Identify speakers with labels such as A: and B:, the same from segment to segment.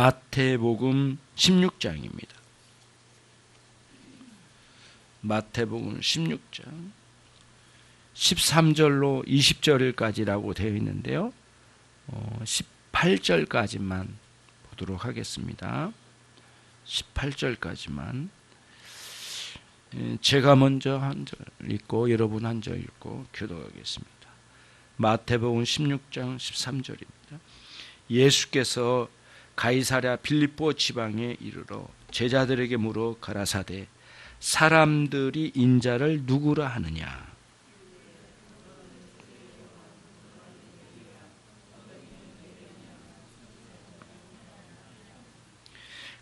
A: 마태복음 16장입니다. 마태복음 16장 13절로 20절까지라고 되어 있는데요. 18절까지만 보도록 하겠습니다. 18절까지만. 제가 먼저 한 절 읽고 여러분 한 절 읽고 교독하겠습니다. 마태복음 16장 13절입니다. 예수께서 가이사랴 빌립보 지방에 이르러 제자들에게 물어 가라사대 사람들이 인자를 누구라 하느냐.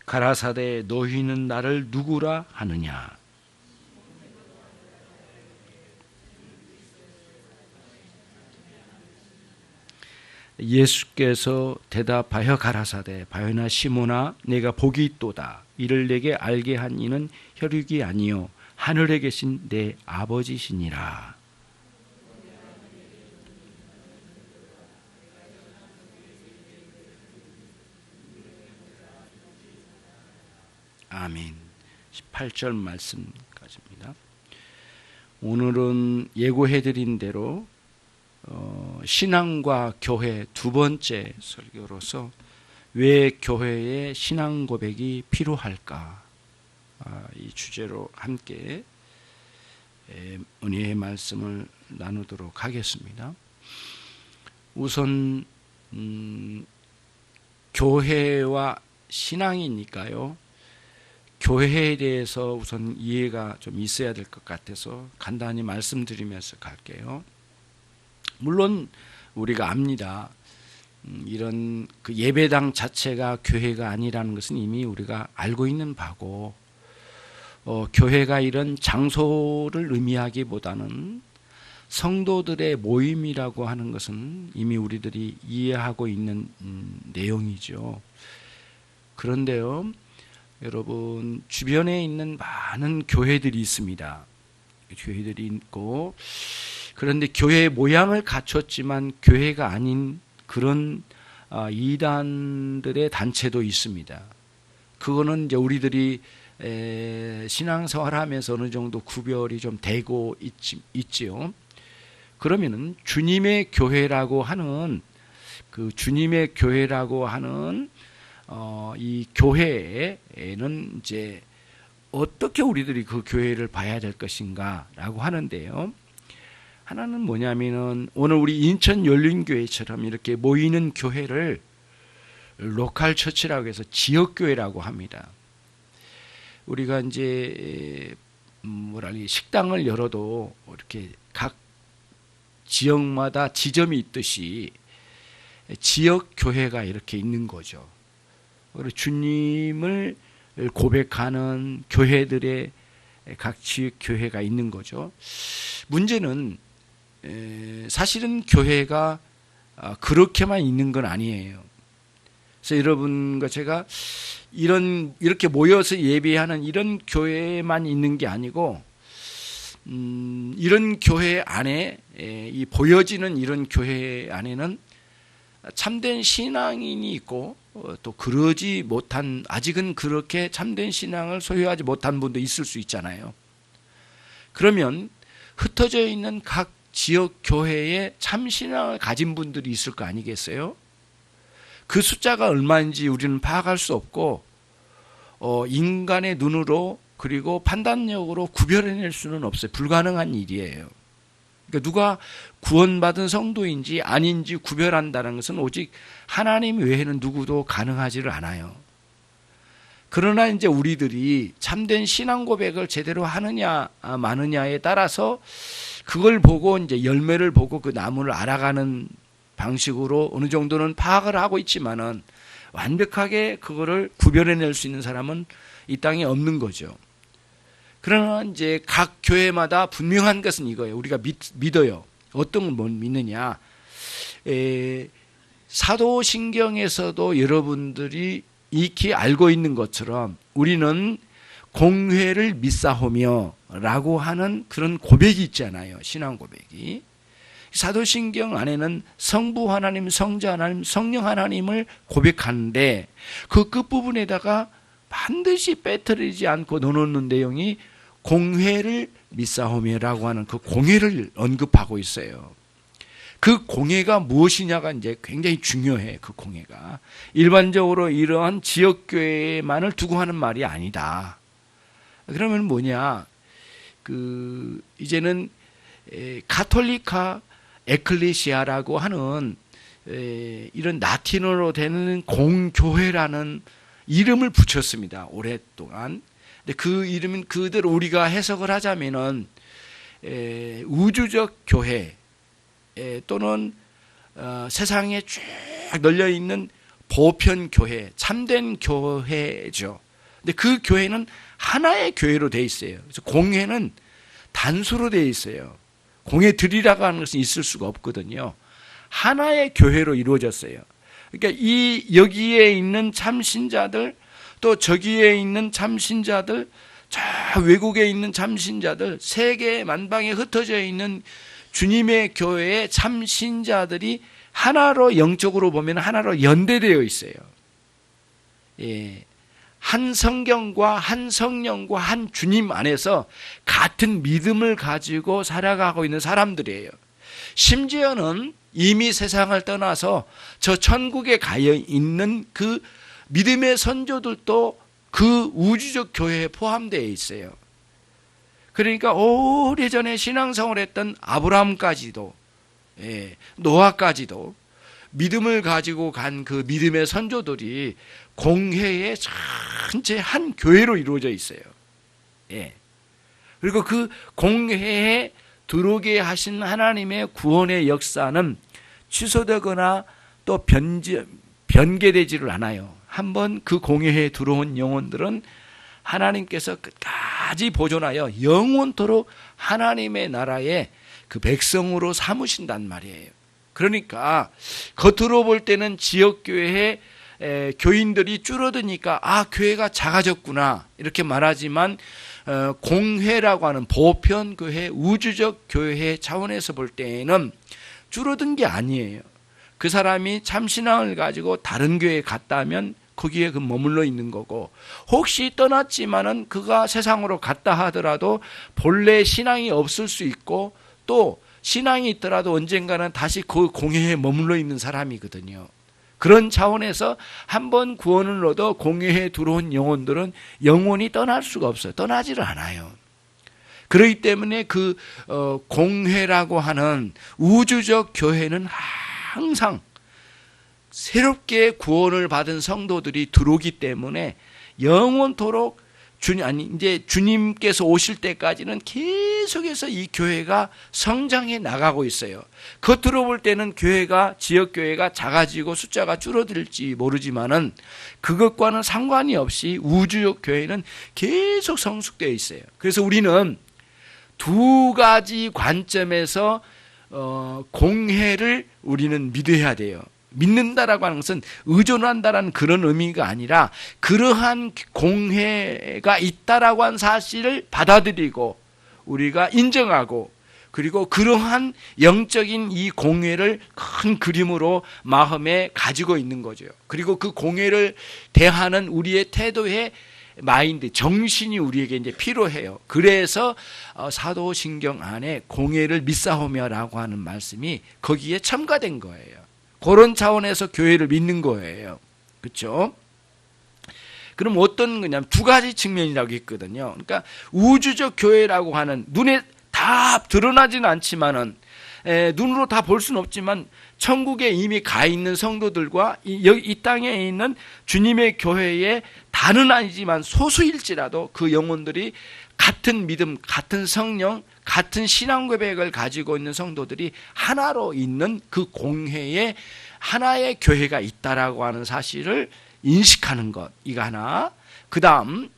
A: 가라사대 너희는 나를 누구라 하느냐. 예수께서 대답하여 가라사대 바요나 시몬아 내가 복이 있도다. 이를 내게 알게 한 이는 혈육이 아니요 하늘에 계신 내 아버지시니라. 아멘. 18절 말씀까지입니다. 오늘은 예고해드린 대로 신앙과 교회 두 번째 설교로서 왜 교회에 신앙 고백이 필요할까, 이 주제로 함께 은혜의 말씀을 나누도록 하겠습니다. 우선 교회와 신앙이니까요. 교회에 대해서 우선 이해가 좀 있어야 될 것 같아서 간단히 말씀드리면서 갈게요. 물론 우리가 압니다. 이런 그 예배당 자체가 교회가 아니라는 것은 이미 우리가 알고 있는 바고, 교회가 이런 장소를 의미하기보다는 성도들의 모임이라고 하는 것은 이미 우리들이 이해하고 있는 내용이죠. 그런데요, 여러분 주변에 있는 많은 교회들이 있습니다. 교회들이 있고, 그런데 교회의 모양을 갖췄지만 교회가 아닌 그런 이단들의 단체도 있습니다. 그거는 이제 우리들이 신앙생활하면서 어느 정도 구별이 좀 되고 있지요. 그러면은 주님의 교회라고 하는 이 교회에는 이제 어떻게 우리들이 그 교회를 봐야 될 것인가라고 하는데요. 하나는 뭐냐면은 오늘 우리 인천 열린교회처럼 이렇게 모이는 교회를 로컬 처치라고 해서 지역교회라고 합니다. 우리가 이제 식당을 열어도 이렇게 각 지역마다 지점이 있듯이 지역교회가 이렇게 있는 거죠. 그리고 주님을 고백하는 교회들의 각 지역교회가 있는 거죠. 문제는 사실은 교회가 그렇게만 있는 건 아니에요. 그래서 여러분과 제가 이렇게 모여서 예배하는 이런 교회만 있는 게 아니고, 이런 교회 안에, 이 보여지는 이런 교회 안에는 참된 신앙인이 있고, 또 그러지 못한, 아직은 그렇게 참된 신앙을 소유하지 못한 분도 있을 수 있잖아요. 그러면 흩어져 있는 각 지역 교회에 참신앙을 가진 분들이 있을 거 아니겠어요? 그 숫자가 얼마인지 우리는 파악할 수 없고, 인간의 눈으로 그리고 판단력으로 구별해낼 수는 없어요. 불가능한 일이에요. 그러니까 누가 구원받은 성도인지 아닌지 구별한다는 것은 오직 하나님 외에는 누구도 가능하지를 않아요. 그러나 이제 우리들이 참된 신앙 고백을 제대로 하느냐 마느냐에 따라서 그걸 보고 이제 열매를 보고 그 나무를 알아가는 방식으로 어느 정도는 파악을 하고 있지만은 완벽하게 그거를 구별해낼 수 있는 사람은 이 땅에 없는 거죠. 그러나 이제 각 교회마다 분명한 것은 이거예요. 우리가 믿어요. 어떤 걸 믿느냐? 사도신경에서도 여러분들이 익히 알고 있는 것처럼 우리는 공회를 믿사오며 라고 하는 그런 고백이 있잖아요. 신앙 고백이. 사도신경 안에는 성부 하나님, 성자 하나님, 성령 하나님을 고백하는데 그 끝부분에다가 반드시 빼뜨리지 않고 넣어놓는 내용이 공회를 믿사오며라고 하는 그 공회를 언급하고 있어요. 그 공회가 무엇이냐가 이제 굉장히 중요해. 그 공회가 일반적으로 이러한 지역교회만을 두고 하는 말이 아니다. 그러면 뭐냐? 이제는 가톨리카 에클레시아라고 하는 이런 라틴어로 되는 공교회라는 이름을 붙였습니다. 오랫동안. 근데 그 이름은 그대로 우리가 해석을 하자면은 우주적 교회 또는 세상에 쭉 널려 있는 보편 교회, 참된 교회죠. 근데 그 교회는 하나의 교회로 되어 있어요. 그래서 공회는 단수로 되어 있어요. 공회들이라고 하는 것은 있을 수가 없거든요. 하나의 교회로 이루어졌어요. 그러니까 여기에 있는 참신자들, 또 저기에 있는 참신자들, 저 외국에 있는 참신자들, 세계 만방에 흩어져 있는 주님의 교회의 참신자들이 하나로, 영적으로 보면 하나로 연대되어 있어요. 예. 한 성경과 한 성령과 한 주님 안에서 같은 믿음을 가지고 살아가고 있는 사람들이에요. 심지어는 이미 세상을 떠나서 저 천국에 가 있는 그 믿음의 선조들도 그 우주적 교회에 포함되어 있어요. 그러니까 오래전에 신앙생활을 했던 아브라함까지도, 노아까지도 믿음을 가지고 간 그 믿음의 선조들이 공회의 전체 한 교회로 이루어져 있어요. 그리고 그 공회에 들어오게 하신 하나님의 구원의 역사는 취소되거나 또 변개되지를 않아요. 한번 그 공회에 들어온 영혼들은 하나님께서 끝까지 보존하여 영원토록 하나님의 나라의 그 백성으로 삼으신단 말이에요. 그러니까 겉으로 볼 때는 지역교회에 교인들이 줄어드니까 교회가 작아졌구나 이렇게 말하지만 공회라고 하는 보편교회, 우주적 교회 차원에서 볼 때에는 줄어든 게 아니에요. 그 사람이 참신앙을 가지고 다른 교회에 갔다면 거기에 머물러 있는 거고, 혹시 떠났지만은 그가 세상으로 갔다 하더라도 본래 신앙이 없을 수 있고, 또 신앙이 있더라도 언젠가는 다시 그 공회에 머물러 있는 사람이거든요. 그런 차원에서 한번 구원을 얻어 공회에 들어온 영혼들은 영원히 떠날 수가 없어요. 떠나지를 않아요. 그렇기 때문에 그 공회라고 하는 우주적 교회는 항상 새롭게 구원을 받은 성도들이 들어오기 때문에 영원토록 이제 주님께서 오실 때까지는 계속해서 이 교회가 성장해 나가고 있어요. 겉으로 볼 때는 지역교회가 작아지고 숫자가 줄어들지 모르지만은 그것과는 상관이 없이 우주적 교회는 계속 성숙되어 있어요. 그래서 우리는 두 가지 관점에서 공회를 우리는 믿어야 돼요. 믿는다라고 하는 것은 의존한다라는 그런 의미가 아니라 그러한 공회가 있다라고 하는 사실을 받아들이고 우리가 인정하고, 그리고 그러한 영적인 이 공회를 큰 그림으로 마음에 가지고 있는 거죠. 그리고 그 공회를 대하는 우리의 태도의 마인드, 정신이 우리에게 이제 필요해요. 그래서 사도신경 안에 공회를 믿사오며라고 하는 말씀이 거기에 첨가된 거예요. 그런 차원에서 교회를 믿는 거예요. 그렇죠? 그럼 어떤 거냐면 두 가지 측면이라고 있거든요. 그러니까 우주적 교회라고 하는 눈에 다 드러나지는 않지만은 눈으로 다 볼 수는 없지만 천국에 이미 가 있는 성도들과 이 땅에 있는 주님의 교회에 다는 아니지만 소수일지라도 그 영혼들이 같은 믿음, 같은 성령, 같은 신앙 고백을 가지고 있는 성도들이 하나로 있는 그 공회에 하나의 교회가 있다라고 하는 사실을 인식하는 것, 이거 하나. 그 다음,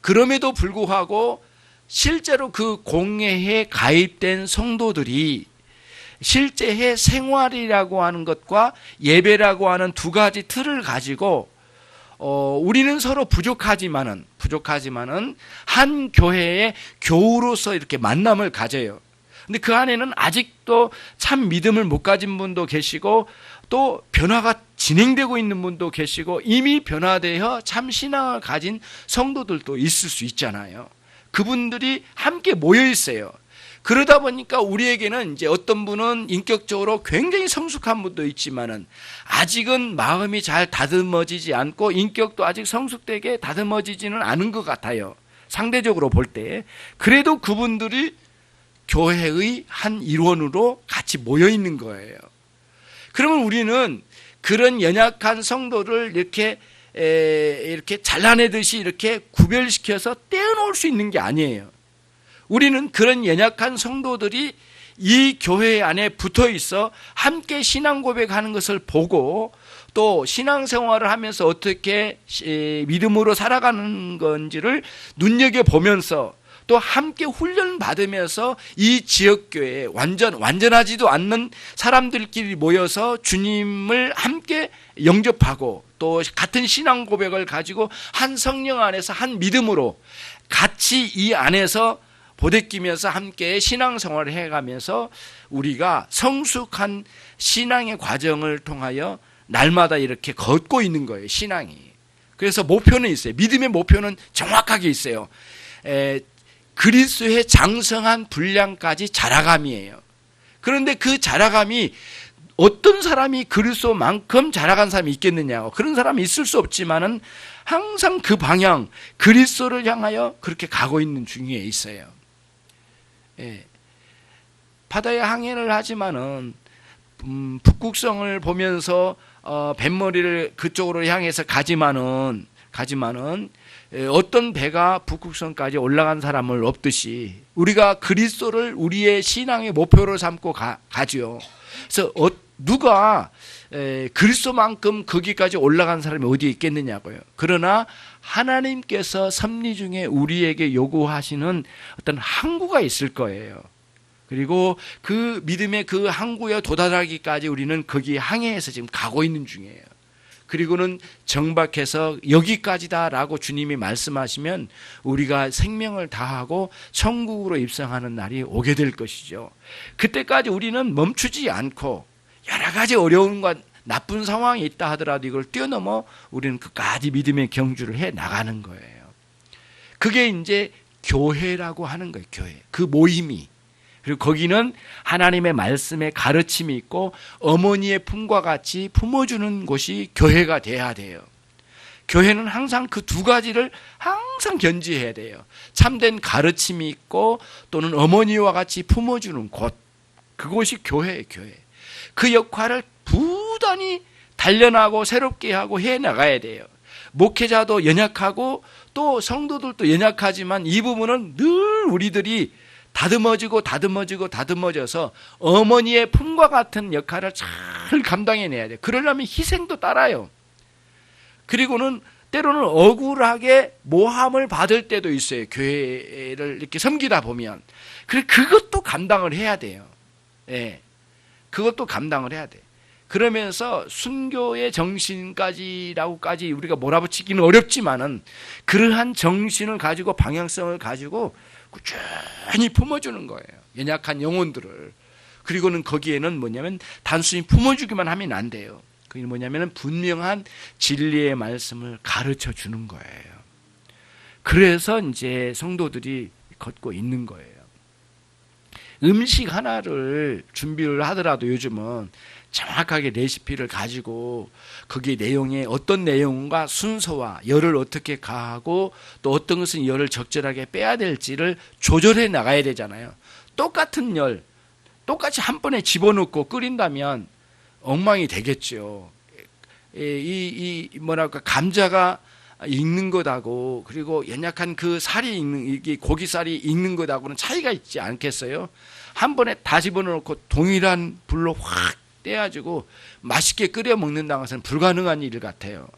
A: 그럼에도 불구하고 실제로 그 공회에 가입된 성도들이 실제의 생활이라고 하는 것과 예배라고 하는 두 가지 틀을 가지고 우리는 서로 부족하지만은 한 교회의 교우로서 이렇게 만남을 가져요. 근데 그 안에는 아직도 참 믿음을 못 가진 분도 계시고 또 변화가 진행되고 있는 분도 계시고 이미 변화되어 참 신앙을 가진 성도들도 있을 수 있잖아요. 그분들이 함께 모여 있어요. 그러다 보니까 우리에게는 이제 어떤 분은 인격적으로 굉장히 성숙한 분도 있지만은 아직은 마음이 잘 다듬어지지 않고 인격도 아직 성숙되게 다듬어지지는 않은 것 같아요. 상대적으로 볼 때. 그래도 그분들이 교회의 한 일원으로 같이 모여 있는 거예요. 그러면 우리는 그런 연약한 성도를 이렇게 잘라내듯이 이렇게 구별시켜서 떼어놓을 수 있는 게 아니에요. 우리는 그런 연약한 성도들이 이 교회 안에 붙어 있어 함께 신앙 고백하는 것을 보고 또 신앙생활을 하면서 어떻게 믿음으로 살아가는 건지를 눈여겨보면서 또 함께 훈련받으면서 이 지역교회에 완전하지도 않는 사람들끼리 모여서 주님을 함께 영접하고 또 같은 신앙 고백을 가지고 한 성령 안에서 한 믿음으로 같이 이 안에서 보대끼면서 함께 신앙생활을 해가면서 우리가 성숙한 신앙의 과정을 통하여 날마다 이렇게 걷고 있는 거예요, 신앙이. 그래서 목표는 있어요. 믿음의 목표는 정확하게 있어요. 그리스도의 장성한 분량까지 자라감이에요. 그런데 그 자라감이 어떤 사람이 그리스도만큼 자라간 사람이 있겠느냐고. 그런 사람이 있을 수 없지만은 항상 그 방향, 그리스도를 향하여 그렇게 가고 있는 중에 있어요. 바다에 항해를 하지만은 북극성을 보면서 뱃머리를 그쪽으로 향해서 가지만은 어떤 배가 북극성까지 올라간 사람을 없듯이 우리가 그리스도를 우리의 신앙의 목표로 삼고 가죠. 그래서 누가 그리스도만큼 거기까지 올라간 사람이 어디에 있겠느냐고요. 그러나 하나님께서 섭리 중에 우리에게 요구하시는 어떤 항구가 있을 거예요. 그리고 그 믿음의 그 항구에 도달하기까지 우리는 거기 항해해서 지금 가고 있는 중이에요. 그리고는 정박해서 여기까지다라고 주님이 말씀하시면 우리가 생명을 다하고 천국으로 입성하는 날이 오게 될 것이죠. 그때까지 우리는 멈추지 않고 여러 가지 어려움과 나쁜 상황이 있다 하더라도 이걸 뛰어넘어 우리는 끝까지 믿음의 경주를 해 나가는 거예요. 그게 이제 교회라고 하는 거예요. 교회. 그 모임이. 그리고 거기는 하나님의 말씀에 가르침이 있고 어머니의 품과 같이 품어주는 곳이 교회가 돼야 돼요. 교회는 항상 그 두 가지를 항상 견지해야 돼요. 참된 가르침이 있고 또는 어머니와 같이 품어주는 곳. 그곳이 교회예요. 교회. 그 역할을 부단히 단련하고 새롭게 하고 해나가야 돼요. 목회자도 연약하고 또 성도들도 연약하지만 이 부분은 늘 우리들이 다듬어져서 어머니의 품과 같은 역할을 잘 감당해내야 돼요. 그러려면 희생도 따라요. 그리고는 때로는 억울하게 모함을 받을 때도 있어요. 교회를 이렇게 섬기다 보면. 그것도 감당을 해야 돼요. 예. 그것도 감당을 해야 돼요. 그러면서 순교의 정신까지라고까지 우리가 몰아붙이기는 어렵지만은 그러한 정신을 가지고 방향성을 가지고 꾸준히 품어주는 거예요. 연약한 영혼들을. 그리고는 거기에는 뭐냐면 단순히 품어주기만 하면 안 돼요. 그게 뭐냐면 분명한 진리의 말씀을 가르쳐 주는 거예요. 그래서 이제 성도들이 걷고 있는 거예요. 음식 하나를 준비를 하더라도 요즘은 정확하게 레시피를 가지고 거기 내용에 어떤 내용과 순서와 열을 어떻게 가하고 또 어떤 것은 열을 적절하게 빼야 될지를 조절해 나가야 되잖아요. 똑같은 열, 똑같이 한 번에 집어넣고 끓인다면 엉망이 되겠죠. 감자가 익는 것하고 그리고 연약한 그 살이 이게 고기살이 익는 것하고는 차이가 있지 않겠어요? 한 번에 다 집어넣고 동일한 불로 확 떼가지고 맛있게 끓여 먹는다는 것은 불가능한 일 같아요.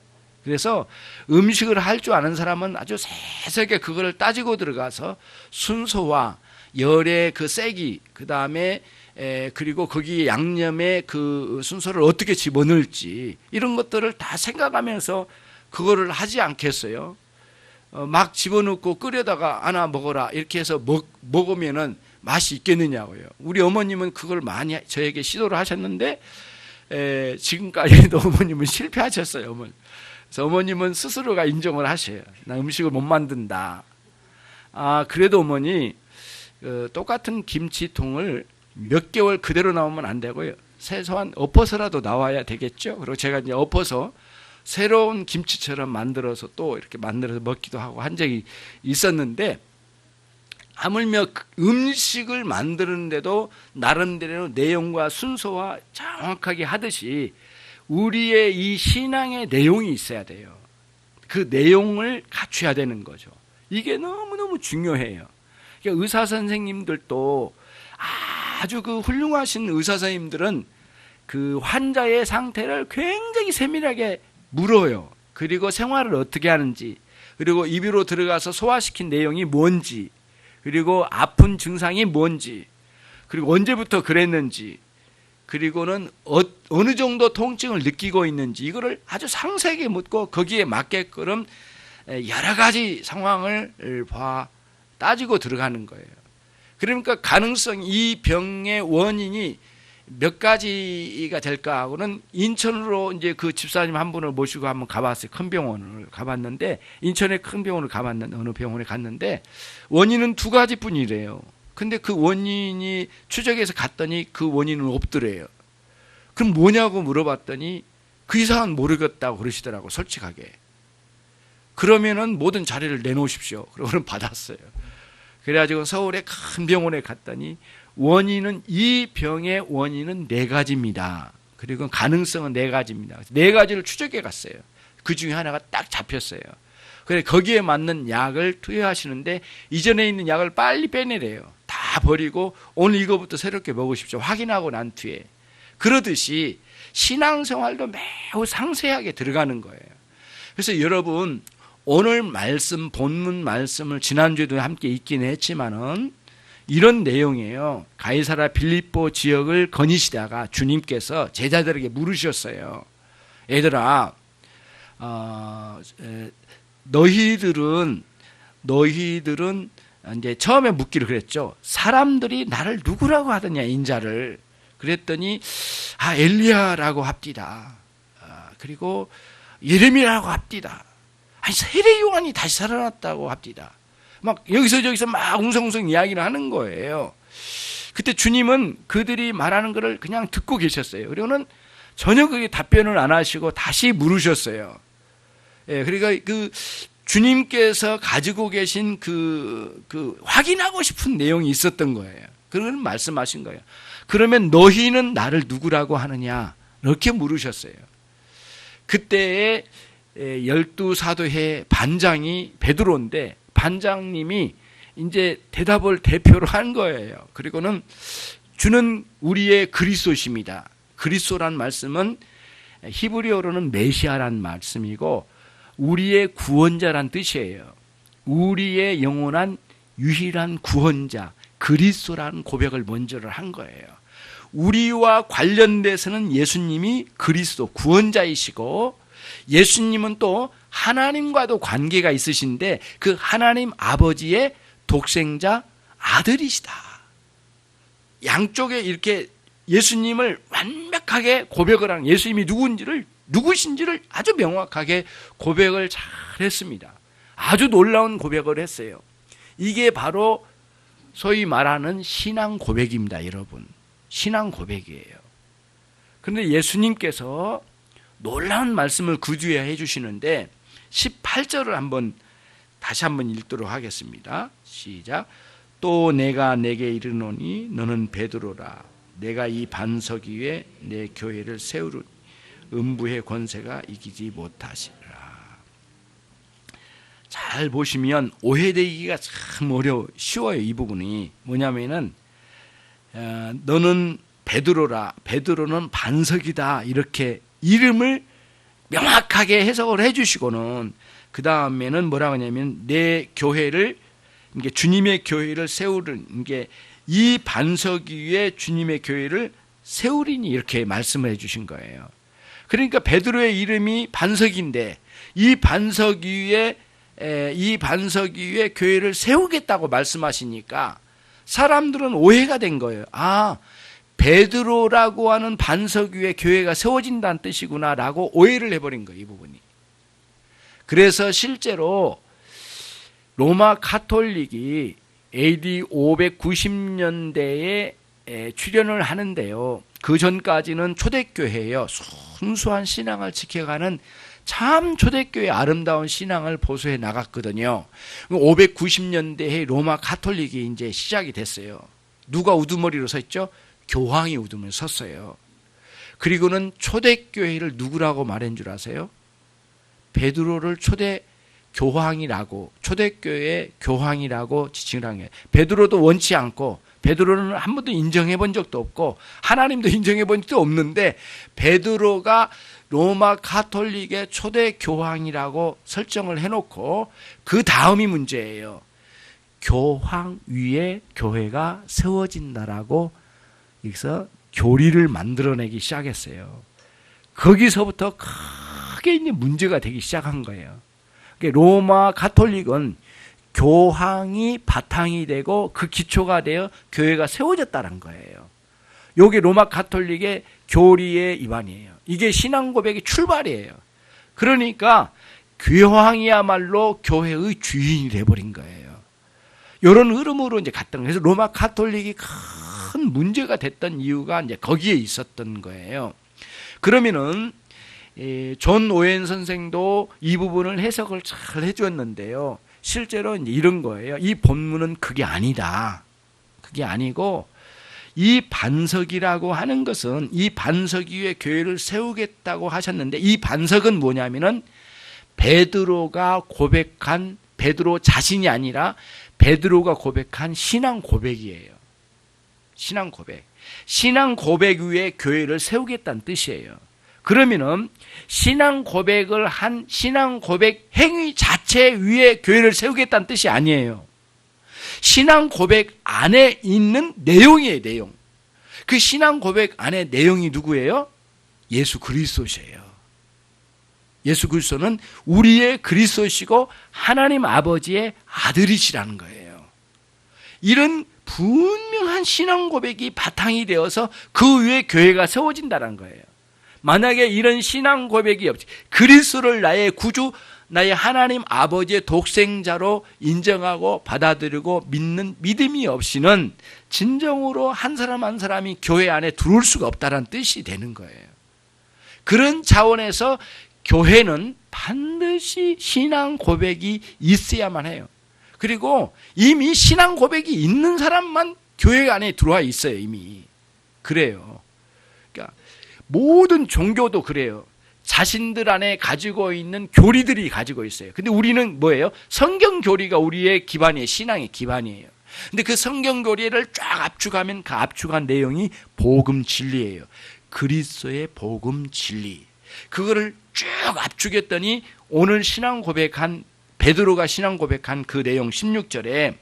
A: 그래서 음식을 할 줄 아는 사람은 아주 세세하게 그거를 따지고 들어가서 순서와 열의 그 세기, 그 다음에 그리고 거기에 양념의 그 순서를 어떻게 집어넣을지 이런 것들을 다 생각하면서 그거를 하지 않겠어요? 막 집어넣고 끓여다가 하나 먹어라 이렇게 해서 먹으면은 맛이 있겠느냐고요. 우리 어머님은 그걸 많이 저에게 시도를 하셨는데 지금까지도 어머님은 실패하셨어요. 그래서 어머님은 스스로가 인정을 하셔요. 나 음식을 못 만든다. 그래도 어머니 똑같은 김치통을 몇 개월 그대로 나오면 안 되고요. 최소한 엎어서라도 나와야 되겠죠. 그리고 제가 이제 엎어서 새로운 김치처럼 만들어서 또 이렇게 만들어서 먹기도 하고 한 적이 있었는데, 하물며 음식을 만드는데도 나름대로 내용과 순서와 정확하게 하듯이 우리의 이 신앙의 내용이 있어야 돼요. 그 내용을 갖춰야 되는 거죠. 이게 너무너무 중요해요. 그러니까 의사 선생님들도 아주 그 훌륭하신 의사 선생님들은 그 환자의 상태를 굉장히 세밀하게 물어요. 그리고 생활을 어떻게 하는지, 그리고 입으로 들어가서 소화시킨 내용이 뭔지, 그리고 아픈 증상이 뭔지, 그리고 언제부터 그랬는지, 그리고는 어느 정도 통증을 느끼고 있는지, 이거를 아주 상세하게 묻고 거기에 맞게끔 여러 가지 상황을 따지고 들어가는 거예요. 그러니까 가능성, 이 병의 원인이 몇 가지가 될까 하고는 인천으로 이제 그 집사님 한 분을 모시고 한번 가봤어요. 큰 병원을 가봤는데, 인천의 큰 병원을 가봤는데, 어느 병원에 갔는데 원인은 두 가지뿐이래요. 근데 그 원인이 추적해서 갔더니 그 원인은 없더래요. 그럼 뭐냐고 물어봤더니 그 이상은 모르겠다고 그러시더라고, 솔직하게. 그러면은 모든 자료를 내놓으십시오. 그러고는 받았어요. 그래가지고 서울의 큰 병원에 갔더니 원인은, 이 병의 원인은 4가지입니다. 그리고 가능성은 4가지입니다. 4가지를 추적해 갔어요. 그 중에 하나가 딱 잡혔어요. 그래 거기에 맞는 약을 투여하시는데 이전에 있는 약을 빨리 빼내래요. 다 버리고 오늘 이거부터 새롭게 먹으십시오. 확인하고 난 뒤에. 그러듯이 신앙생활도 매우 상세하게 들어가는 거예요. 그래서 여러분, 오늘 말씀, 본문 말씀을 지난주에도 함께 읽긴 했지만은 이런 내용이에요. 가이사라 빌립보 지역을 거니시다가 주님께서 제자들에게 물으셨어요. 얘들아, 너희들은 이제 처음에 묻기를 그랬죠. 사람들이 나를 누구라고 하더냐, 인자를. 그랬더니 엘리야라고 합디다. 그리고 예레미야라고 합디다. 아니, 세례 요한이 다시 살아났다고 합디다. 막 여기서 저기서 막 웅성웅성 이야기를 하는 거예요. 그때 주님은 그들이 말하는 것을 그냥 듣고 계셨어요. 그리고는 전혀 그게 답변을 안 하시고 다시 물으셨어요. 예, 그러니까 그 주님께서 가지고 계신 그 확인하고 싶은 내용이 있었던 거예요. 그걸 말씀하신 거예요. 그러면 너희는 나를 누구라고 하느냐? 이렇게 물으셨어요. 그때에 12사도의 반장이 베드로인데, 반장님이 이제 대답을 대표로 한 거예요. 그리고는 주는 우리의 그리스도십니다. 그리스도란 말씀은 히브리어로는 메시아란 말씀이고 우리의 구원자란 뜻이에요. 우리의 영원한 유일한 구원자 그리스도라는 고백을 먼저를 한 거예요. 우리와 관련돼서는 예수님이 그리스도 구원자이시고, 예수님은 또 하나님과도 관계가 있으신데 그 하나님 아버지의 독생자 아들이시다. 양쪽에 이렇게 예수님을 완벽하게 고백을 한, 예수님이 누구신지를 아주 명확하게 고백을 잘 했습니다. 아주 놀라운 고백을 했어요. 이게 바로 소위 말하는 신앙 고백입니다, 여러분. 신앙 고백이에요. 그런데 예수님께서 놀라운 말씀을 그 뒤에 해주시는데 18절을 다시 한번 읽도록 하겠습니다. 시작. 또 내가 내게 이르노니 너는 베드로라. 내가 이 반석 위에 내 교회를 세우리니 음부의 권세가 이기지 못하시리라. 잘 보시면 오해되기가 참 쉬워요. 이 부분이 뭐냐면은 너는 베드로라. 베드로는 반석이다. 이렇게 이름을 명확하게 해석을 해주시고는 그 다음에는 뭐라고 하냐면 내 교회를, 이게 주님의 교회를 세우는 게 이 반석 위에 주님의 교회를 세우리니 이렇게 말씀을 해주신 거예요. 그러니까 베드로의 이름이 반석인데 이 반석 위에 교회를 세우겠다고 말씀하시니까 사람들은 오해가 된 거예요. 아, 베드로라고 하는 반석 위에 교회가 세워진다는 뜻이구나 라고 오해를 해버린 거예요. 이 부분이. 그래서 실제로 로마 가톨릭이 AD 590년대에 출현을 하는데요. 그 전까지는 초대교회예요. 순수한 신앙을 지켜가는 참 초대교회의 아름다운 신앙을 보수해 나갔거든요. 590년대에 로마 가톨릭이 이제 시작이 됐어요. 누가 우두머리로 서 있죠? 교황이 우두머리로 섰어요. 그리고는 초대교회를 누구라고 말한 줄 아세요? 베드로를 초대 교황이라고, 초대교회 교황이라고 지칭을 한 거예요. 베드로도 원치 않고, 베드로는 한 번도 인정해 본 적도 없고 하나님도 인정해 본 적도 없는데 베드로가 로마 가톨릭의 초대 교황이라고 설정을 해놓고 그 다음이 문제예요. 교황 위에 교회가 세워진다라고 여기서 교리를 만들어내기 시작했어요. 거기서부터 크게 이제 문제가 되기 시작한 거예요. 로마 가톨릭은 교황이 바탕이 되고 그 기초가 되어 교회가 세워졌다는 거예요. 이게 로마 가톨릭의 교리의 입안이에요. 이게 신앙 고백의 출발이에요. 그러니까 교황이야말로 교회의 주인이 돼버린 거예요. 이런 흐름으로 이제 갔던 거예요. 그래서 로마 가톨릭이 큰 문제가 됐던 이유가 이제 거기에 있었던 거예요. 그러면은 존 오웬 선생도 이 부분을 해석을 잘 해주었는데요. 실제로 이제 이런 거예요. 이 본문은 그게 아니다. 그게 아니고 이 반석이라고 하는 것은 이 반석 위에 교회를 세우겠다고 하셨는데 이 반석은 뭐냐면은 베드로가 고백한 베드로 자신이 아니라 베드로가 고백한 신앙 고백이에요. 신앙 고백. 신앙 고백 위에 교회를 세우겠다는 뜻이에요. 그러면은 신앙 고백을 한 신앙 고백 행위 자체 위에 교회를 세우겠다는 뜻이 아니에요. 신앙 고백 안에 있는 내용이에요, 내용. 그 신앙 고백 안에 내용이 누구예요? 예수 그리스도시에요. 예수 그리스도는 우리의 그리스도시고 하나님 아버지의 아들이시라는 거예요. 이런 분명한 신앙 고백이 바탕이 되어서 그 위에 교회가 세워진다는 거예요. 만약에 이런 신앙 고백이 없지, 그리스도를 나의 구주, 나의 하나님 아버지의 독생자로 인정하고 받아들이고 믿는 믿음이 없이는 진정으로 한 사람 한 사람이 교회 안에 들어올 수가 없다는 뜻이 되는 거예요. 그런 차원에서 교회는 반드시 신앙 고백이 있어야만 해요. 그리고 이미 신앙 고백이 있는 사람만 교회 안에 들어와 있어요, 이미. 그래요. 그러니까 모든 종교도 그래요. 자신들 안에 가지고 있는 교리들이 가지고 있어요. 근데 우리는 뭐예요? 성경 교리가 우리의 기반이에요. 신앙의 기반이에요. 근데 그 성경 교리를 쫙 압축하면 그 압축한 내용이 복음 진리예요. 그리스도의 복음 진리. 그거를 쭉 압축했더니 오늘 신앙 고백한 베드로가 신앙 고백한 그 내용 16절에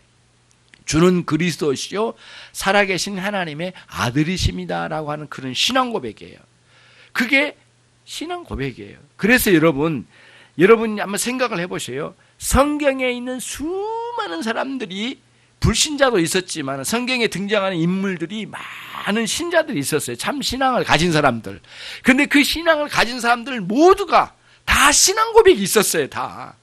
A: 주는 그리스도시요 살아계신 하나님의 아들이십니다라고 하는 그런 신앙 고백이에요. 그게 신앙 고백이에요. 그래서 여러분이 한번 생각을 해보세요. 성경에 있는 수많은 사람들이 불신자도 있었지만 성경에 등장하는 인물들이 많은 신자들이 있었어요. 참 신앙을 가진 사람들. 그런데 그 신앙을 가진 사람들 모두가 다 신앙 고백이 있었어요. 다.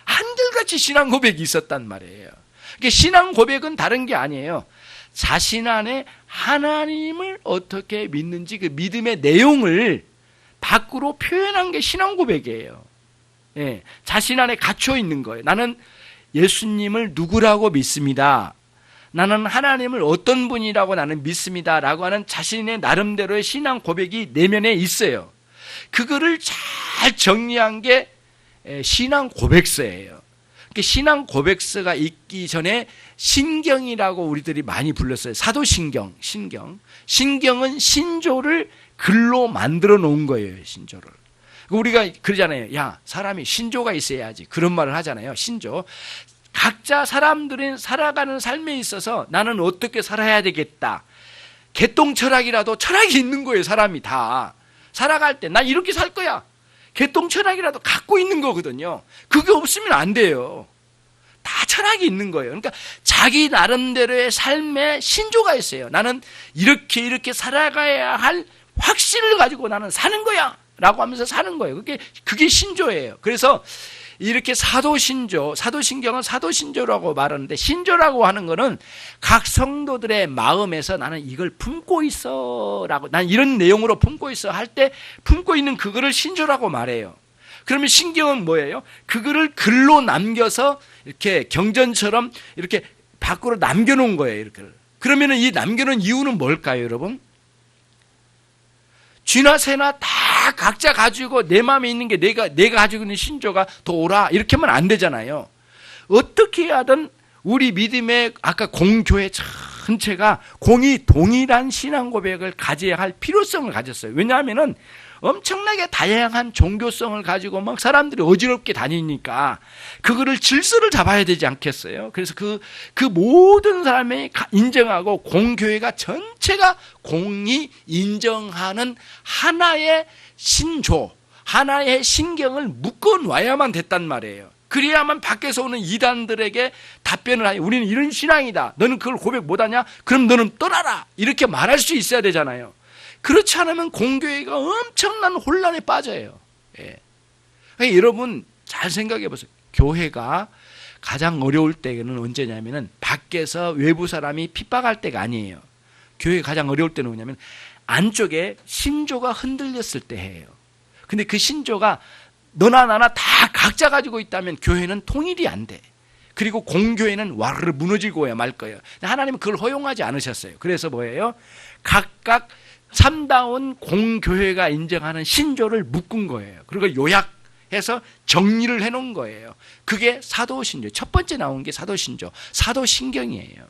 A: 한결같이 신앙 고백이 있었단 말이에요. 그러니까 신앙 고백은 다른 게 아니에요. 자신 안에 하나님을 어떻게 믿는지 그 믿음의 내용을 밖으로 표현한 게 신앙 고백이에요. 예, 자신 안에 갇혀 있는 거예요. 나는 예수님을 누구라고 믿습니다. 나는 하나님을 어떤 분이라고 나는 믿습니다. 라고 하는 자신의 나름대로의 신앙 고백이 내면에 있어요. 그거를 잘 정리한 게 신앙 고백서예요. 신앙 고백서가 있기 전에 신경이라고 우리들이 많이 불렀어요. 사도신경, 신경. 신경은 신조를 글로 만들어 놓은 거예요, 신조를. 우리가 그러잖아요. 야, 사람이 신조가 있어야지. 그런 말을 하잖아요, 신조. 각자 사람들은 살아가는 삶에 있어서 나는 어떻게 살아야 되겠다. 개똥 철학이라도 철학이 있는 거예요, 사람이 다. 살아갈 때, 난 이렇게 살 거야. 개똥 철학이라도 갖고 있는 거거든요. 그게 없으면 안 돼요. 다 철학이 있는 거예요. 그러니까 자기 나름대로의 삶의 신조가 있어요. 나는 이렇게 살아가야 할 확신을 가지고 나는 사는 거야 라고 하면서 사는 거예요. 그게 신조예요. 그래서 이렇게 사도신경은 사도신조라고 말하는데, 신조라고 하는 거는 각 성도들의 마음에서 나는 이걸 품고 있어 라고, 난 이런 내용으로 품고 있어 할 때 품고 있는 그거를 신조라고 말해요. 그러면 신경은 뭐예요? 그거를 글로 남겨서 이렇게 경전처럼 이렇게 밖으로 남겨놓은 거예요. 이렇게. 그러면 이 남겨놓은 이유는 뭘까요, 여러분? 쥐나 새나 다 각자 가지고 내 마음에 있는 게 내가 가지고 있는 신조가 더 오라 이렇게 하면 안 되잖아요. 어떻게 하든 우리 믿음의 아까 공교회 전체가 공이 동일한 신앙 고백을 가져야 할 필요성을 가졌어요. 왜냐하면은 엄청나게 다양한 종교성을 가지고 막 사람들이 어지럽게 다니니까 그거를 질서를 잡아야 되지 않겠어요? 그래서 그 모든 사람이 인정하고 공교회가 전체가 공이 인정하는 하나의 신조, 하나의 신경을 묶어 놔야만 됐단 말이에요. 그래야만 밖에서 오는 이단들에게 답변을 하니, 우리는 이런 신앙이다, 너는 그걸 고백 못하냐? 그럼 너는 떠나라, 이렇게 말할 수 있어야 되잖아요. 그렇지 않으면 공교회가 엄청난 혼란에 빠져요. 예. 그러니까 여러분 잘 생각해 보세요. 교회가 가장 어려울 때는 언제냐면은 밖에서 외부 사람이 핍박할 때가 아니에요. 교회가 가장 어려울 때는 뭐냐면 안쪽에 신조가 흔들렸을 때예요. 근데 그 신조가 너나 나나 다 각자 가지고 있다면 교회는 통일이 안 돼. 그리고 공교회는 와르르 무너지고야 말 거예요. 하나님은 그걸 허용하지 않으셨어요. 그래서 뭐예요? 각각 참다운 공교회가 인정하는 신조를 묶은 거예요. 그리고 요약해서 정리를 해놓은 거예요. 그게 사도신조. 첫 번째 나온 게 사도신조, 사도신경이에요.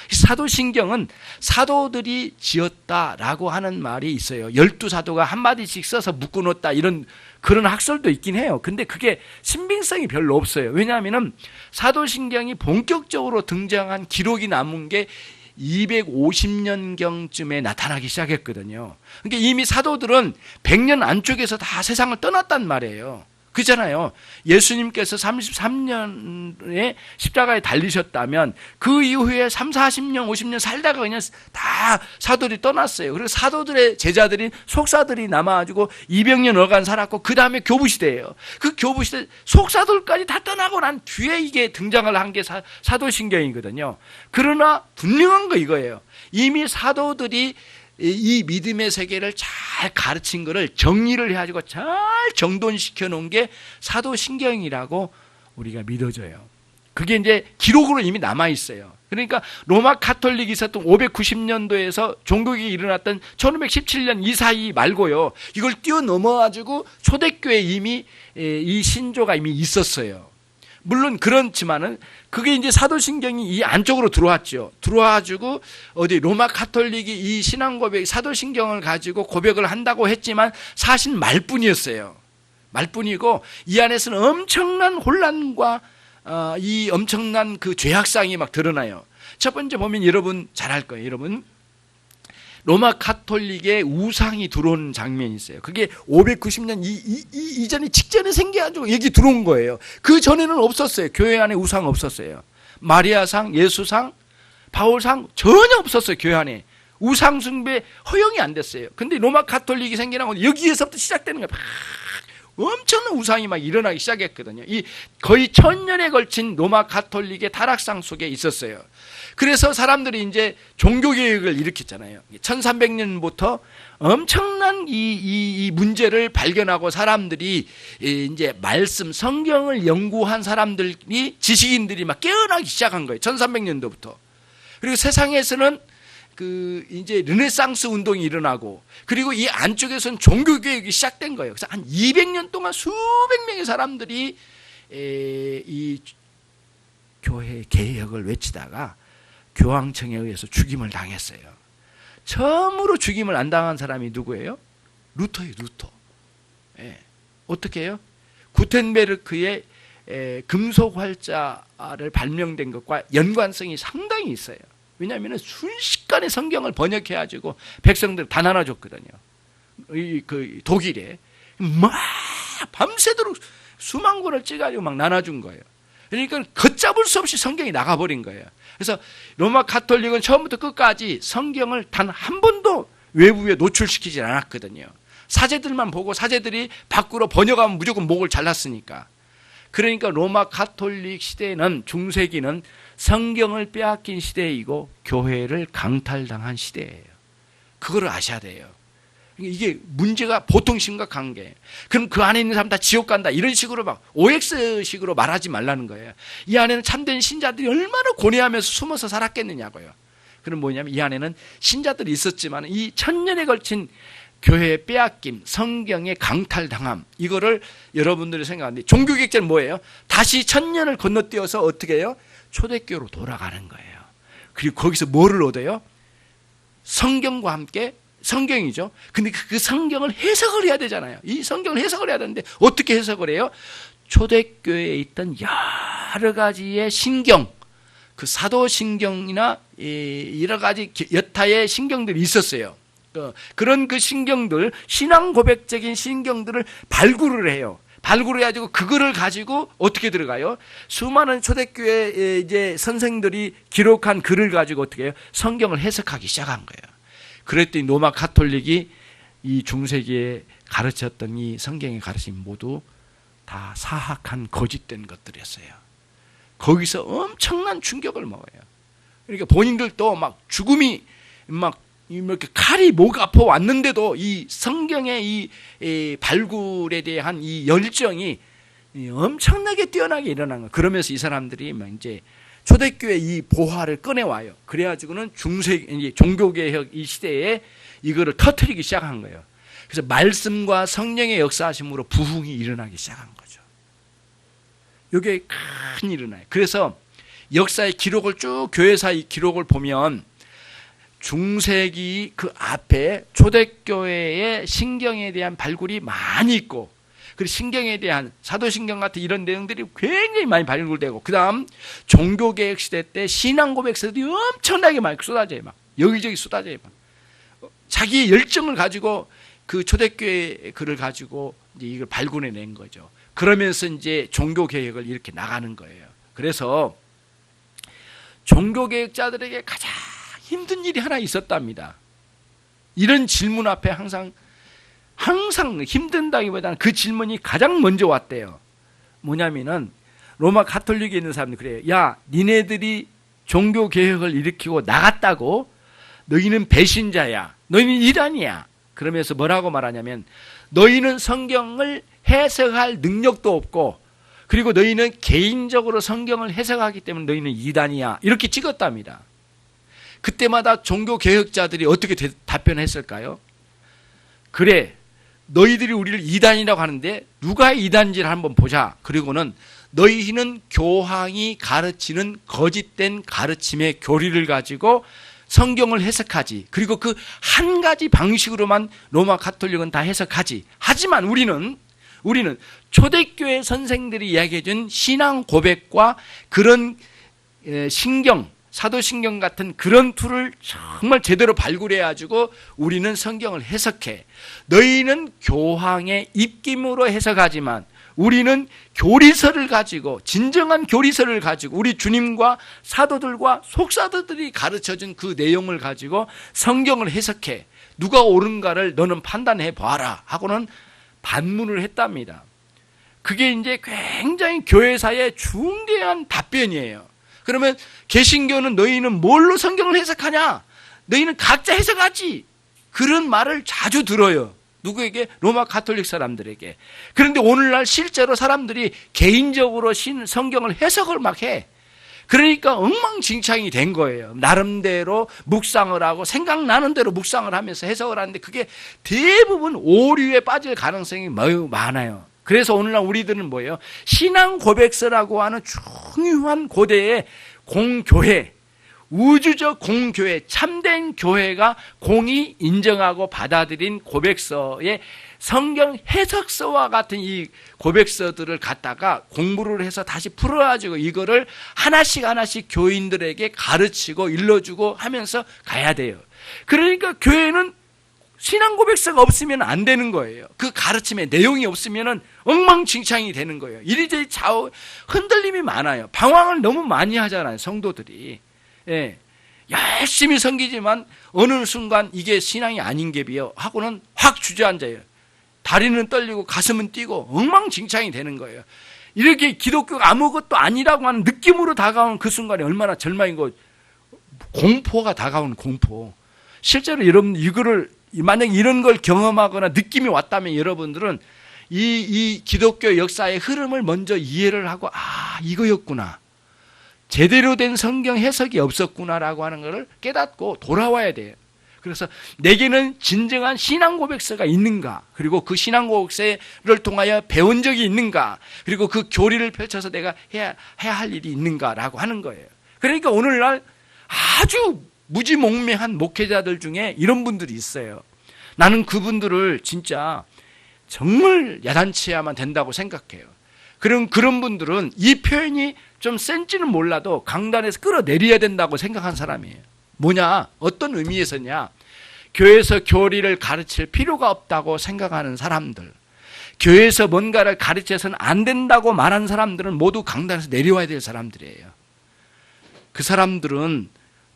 A: 사도신경은 사도들이 지었다라고 하는 말이 있어요. 12사도가 한마디씩 써서 묶어놓았다, 이런 그런 학설도 있긴 해요. 근데 그게 신빙성이 별로 없어요. 왜냐하면 사도신경이 본격적으로 등장한 기록이 남은 게 250년경쯤에 나타나기 시작했거든요. 그러니까 이미 사도들은 100년 안쪽에서 다 세상을 떠났단 말이에요. 그렇잖아요. 예수님께서 33년에 십자가에 달리셨다면 그 이후에 3, 40년, 50년 살다가 그냥 다 사도들이 떠났어요. 그리고 사도들의 제자들이, 속사들이 남아가지고 200년 어간 살았고, 그 다음에 교부시대예요. 그 교부시대 속사들까지 다 떠나고 난 뒤에 이게 등장을 한 게 사도신경이거든요. 그러나 분명한 거 이거예요. 이미 사도들이 이 믿음의 세계를 잘 가르친 거를 정리를 해가지고 잘 정돈시켜 놓은 게 사도신경이라고 우리가 믿어져요. 그게 이제 기록으로 이미 남아 있어요. 그러니까 로마 카톨릭이 있었던 590년도에서 종교개혁이 일어났던 1517년 이 사이 말고요, 이걸 뛰어넘어가지고 초대교회에 이미 이 신조가 이미 있었어요. 물론 그렇지만은 그게 이제 사도신경이 이 안쪽으로 들어왔죠. 들어와가지고 어디 로마 카톨릭이 이 신앙 고백, 사도신경을 가지고 고백을 한다고 했지만 사실 말뿐이었어요. 말뿐이고 이 안에서는 엄청난 혼란과 이 엄청난 그 죄악상이 막 드러나요. 첫 번째 보면 여러분 잘 알 거예요. 여러분, 로마 카톨릭의 우상이 들어온 장면이 있어요. 그게 590년 이전에 직전에 생겨가지고 여기 들어온 거예요. 그 전에는 없었어요. 교회 안에 우상 없었어요. 마리아상, 예수상, 바울상 전혀 없었어요. 교회 안에 우상 숭배 허용이 안 됐어요. 근데 로마 카톨릭이 생겨나고 여기에서부터 시작되는 거예요. 엄청난 우상이 막 일어나기 시작했거든요. 이 거의 1000년에 걸친 로마 카톨릭의 타락상 속에 있었어요. 그래서 사람들이 이제 종교개혁을 일으켰잖아요. 1300년부터 엄청난 이 문제를 발견하고 사람들이 이제 말씀, 성경을 연구한 사람들이, 지식인들이 막 깨어나기 시작한 거예요. 1300년도부터. 그리고 세상에서는 이제 르네상스 운동이 일어나고, 그리고 이 안쪽에서는 종교개혁이 시작된 거예요. 그래서 한 200년 동안 수백 명의 사람들이 이 교회 개혁을 외치다가 교황청에 의해서 죽임을 당했어요. 처음으로 죽임을 안 당한 사람이 누구예요? 루터예요. 루터. 예. 어떻게 해요? 구텐베르크의 금속 활자를 발명된 것과 연관성이 상당히 있어요. 왜냐하면 순식간에 성경을 번역해가지고 백성들 다 나눠줬거든요. 그 독일에 막 밤새도록 수만 권을 찌가지고 막 나눠준 거예요. 그러니까 걷잡을 수 없이 성경이 나가버린 거예요. 그래서 로마 가톨릭은 처음부터 끝까지 성경을 단 한 번도 외부에 노출시키지 않았거든요. 사제들만 보고 사제들이 밖으로 번역하면 무조건 목을 잘랐으니까. 그러니까 로마 가톨릭 시대에는, 중세기는 성경을 빼앗긴 시대이고 교회를 강탈당한 시대예요. 그거를 아셔야 돼요. 이게 문제가 보통 심각한 게, 그럼 그 안에 있는 사람 다 지옥 간다 이런 식으로 막 OX식으로 말하지 말라는 거예요. 이 안에는 참된 신자들이 얼마나 고뇌하면서 숨어서 살았겠느냐고요. 그럼 뭐냐면 이 안에는 신자들이 있었지만 이 천년에 걸친 교회의 빼앗김, 성경의 강탈당함, 이거를 여러분들이 생각하는데, 종교개혁자는 뭐예요? 다시 천년을 건너뛰어서 어떻게 해요? 초대교회로 돌아가는 거예요. 그리고 거기서 뭐를 얻어요? 성경과 함께, 성경이죠. 근데 그 성경을 해석을 해야 되잖아요. 이 성경을 해석을 해야 되는데 어떻게 해석을 해요? 초대교회에 있던 여러 가지의 신경, 그 사도신경이나 여러 가지 여타의 신경들이 있었어요. 그런 그 신경들, 신앙 고백적인 신경들을 발굴을 해요. 발굴을 해가지고 그거를 가지고 어떻게 들어가요? 수많은 초대교회 이제 선생들이 기록한 글을 가지고 어떻게 해요? 성경을 해석하기 시작한 거예요. 그랬더니 로마 가톨릭이 이 중세기에 가르쳤던 이 성경의 가르침이 모두 다 사악한 거짓된 것들이었어요. 거기서 엄청난 충격을 먹어요. 그러니까 본인들도 막 죽음이 막 이렇게 칼이 목 아파 왔는데도 이 성경의 이 발굴에 대한 이 열정이 엄청나게 뛰어나게 일어난 거예요. 그러면서 이 사람들이 막 이제 초대교회 이 보화를 꺼내와요. 그래가지고는 중세 종교개혁 이 시대에 이거를 터뜨리기 시작한 거예요. 그래서 말씀과 성령의 역사하심으로 부흥이 일어나기 시작한 거죠. 이게 큰 일어나요. 그래서 역사의 기록을 쭉 교회사의 기록을 보면 중세기 그 앞에 초대교회의 신경에 대한 발굴이 많이 있고, 그리고 신경에 대한 사도신경 같은 이런 내용들이 굉장히 많이 발굴되고, 그 다음 종교개혁 시대 때 신앙 고백서들이 엄청나게 많이 쏟아져요. 막 여기저기 쏟아져요. 막 자기의 열정을 가지고 그 초대교회 글을 가지고 이제 이걸 발굴해낸 거죠. 그러면서 이제 종교개혁을 이렇게 나가는 거예요. 그래서 종교개혁자들에게 가장 힘든 일이 하나 있었답니다. 이런 질문 앞에 항상 힘든다기보다는 그 질문이 가장 먼저 왔대요. 뭐냐면은 로마 가톨릭에 있는 사람들이 그래요. 야, 니네들이 종교개혁을 일으키고 나갔다고? 너희는 배신자야. 너희는 이단이야. 그러면서 뭐라고 말하냐면, 너희는 성경을 해석할 능력도 없고, 그리고 너희는 개인적으로 성경을 해석하기 때문에 너희는 이단이야. 이렇게 찍었답니다. 그때마다 종교개혁자들이 어떻게 답변했을까요? 그래, 너희들이 우리를 이단이라고 하는데 누가 이단인지를 한번 보자. 그리고는 너희는 교황이 가르치는 거짓된 가르침의 교리를 가지고 성경을 해석하지. 그리고 그 한 가지 방식으로만 로마 가톨릭은 다 해석하지. 하지만 우리는 초대교회 선생들이 이야기해 준 신앙 고백과 그런 신경, 사도신경 같은 그런 툴을 정말 제대로 발굴해가지고 우리는 성경을 해석해. 너희는 교황의 입김으로 해석하지만 우리는 교리서를 가지고, 진정한 교리서를 가지고, 우리 주님과 사도들과 속사도들이 가르쳐준 그 내용을 가지고 성경을 해석해. 누가 옳은가를 너는 판단해 봐라 하고는 반문을 했답니다. 그게 이제 굉장히 교회사의 중대한 답변이에요. 그러면 개신교는 너희는 뭘로 성경을 해석하냐? 너희는 각자 해석하지. 그런 말을 자주 들어요. 누구에게? 로마 가톨릭 사람들에게. 그런데 오늘날 실제로 사람들이 개인적으로 성경을 해석을 막 해. 그러니까 엉망진창이 된 거예요. 나름대로 묵상을 하고 생각나는 대로 묵상을 하면서 해석을 하는데 그게 대부분 오류에 빠질 가능성이 매우 많아요. 그래서 오늘날 우리들은 뭐예요? 신앙 고백서라고 하는 중요한 고대의 공교회, 우주적 공교회, 참된 교회가 공이 인정하고 받아들인 고백서의 성경 해석서와 같은 이 고백서들을 갖다가 공부를 해서 다시 풀어가지고 이거를 하나씩 교인들에게 가르치고 일러주고 하면서 가야 돼요. 그러니까 교회는 신앙 고백서가 없으면 안 되는 거예요. 그 가르침의 내용이 없으면 엉망진창이 되는 거예요. 이리저리 좌우 흔들림이 많아요. 방황을 너무 많이 하잖아요, 성도들이. 예. 열심히 섬기지만 어느 순간 이게 신앙이 아닌 게 비어 하고는 확 주저앉아요. 다리는 떨리고 가슴은 뛰고 엉망진창이 되는 거예요. 이렇게 기독교가 아무것도 아니라고 하는 느낌으로 다가오는 그 순간에 얼마나 절망이고 공포가 다가오는 공포. 실제로 여러분 이거를 만약 이런 걸 경험하거나 느낌이 왔다면 여러분들은 이 기독교 역사의 흐름을 먼저 이해를 하고 이거였구나. 제대로 된 성경 해석이 없었구나라고 하는 것을 깨닫고 돌아와야 돼요. 그래서 내게는 진정한 신앙 고백서가 있는가, 그리고 그 신앙 고백서를 통하여 배운 적이 있는가, 그리고 그 교리를 펼쳐서 내가 해야 할 일이 있는가라고 하는 거예요. 그러니까 오늘날 아주 무지몽매한 목회자들 중에 이런 분들이 있어요. 나는 그분들을 진짜 정말 야단치야만 된다고 생각해요. 그런 분들은 이 표현이 좀 센지는 몰라도 강단에서 끌어내려야 된다고 생각한 사람이에요. 뭐냐? 어떤 의미에서냐? 교회에서 교리를 가르칠 필요가 없다고 생각하는 사람들, 교회에서 뭔가를 가르쳐서는 안 된다고 말한 사람들은 모두 강단에서 내려와야 될 사람들이에요. 그 사람들은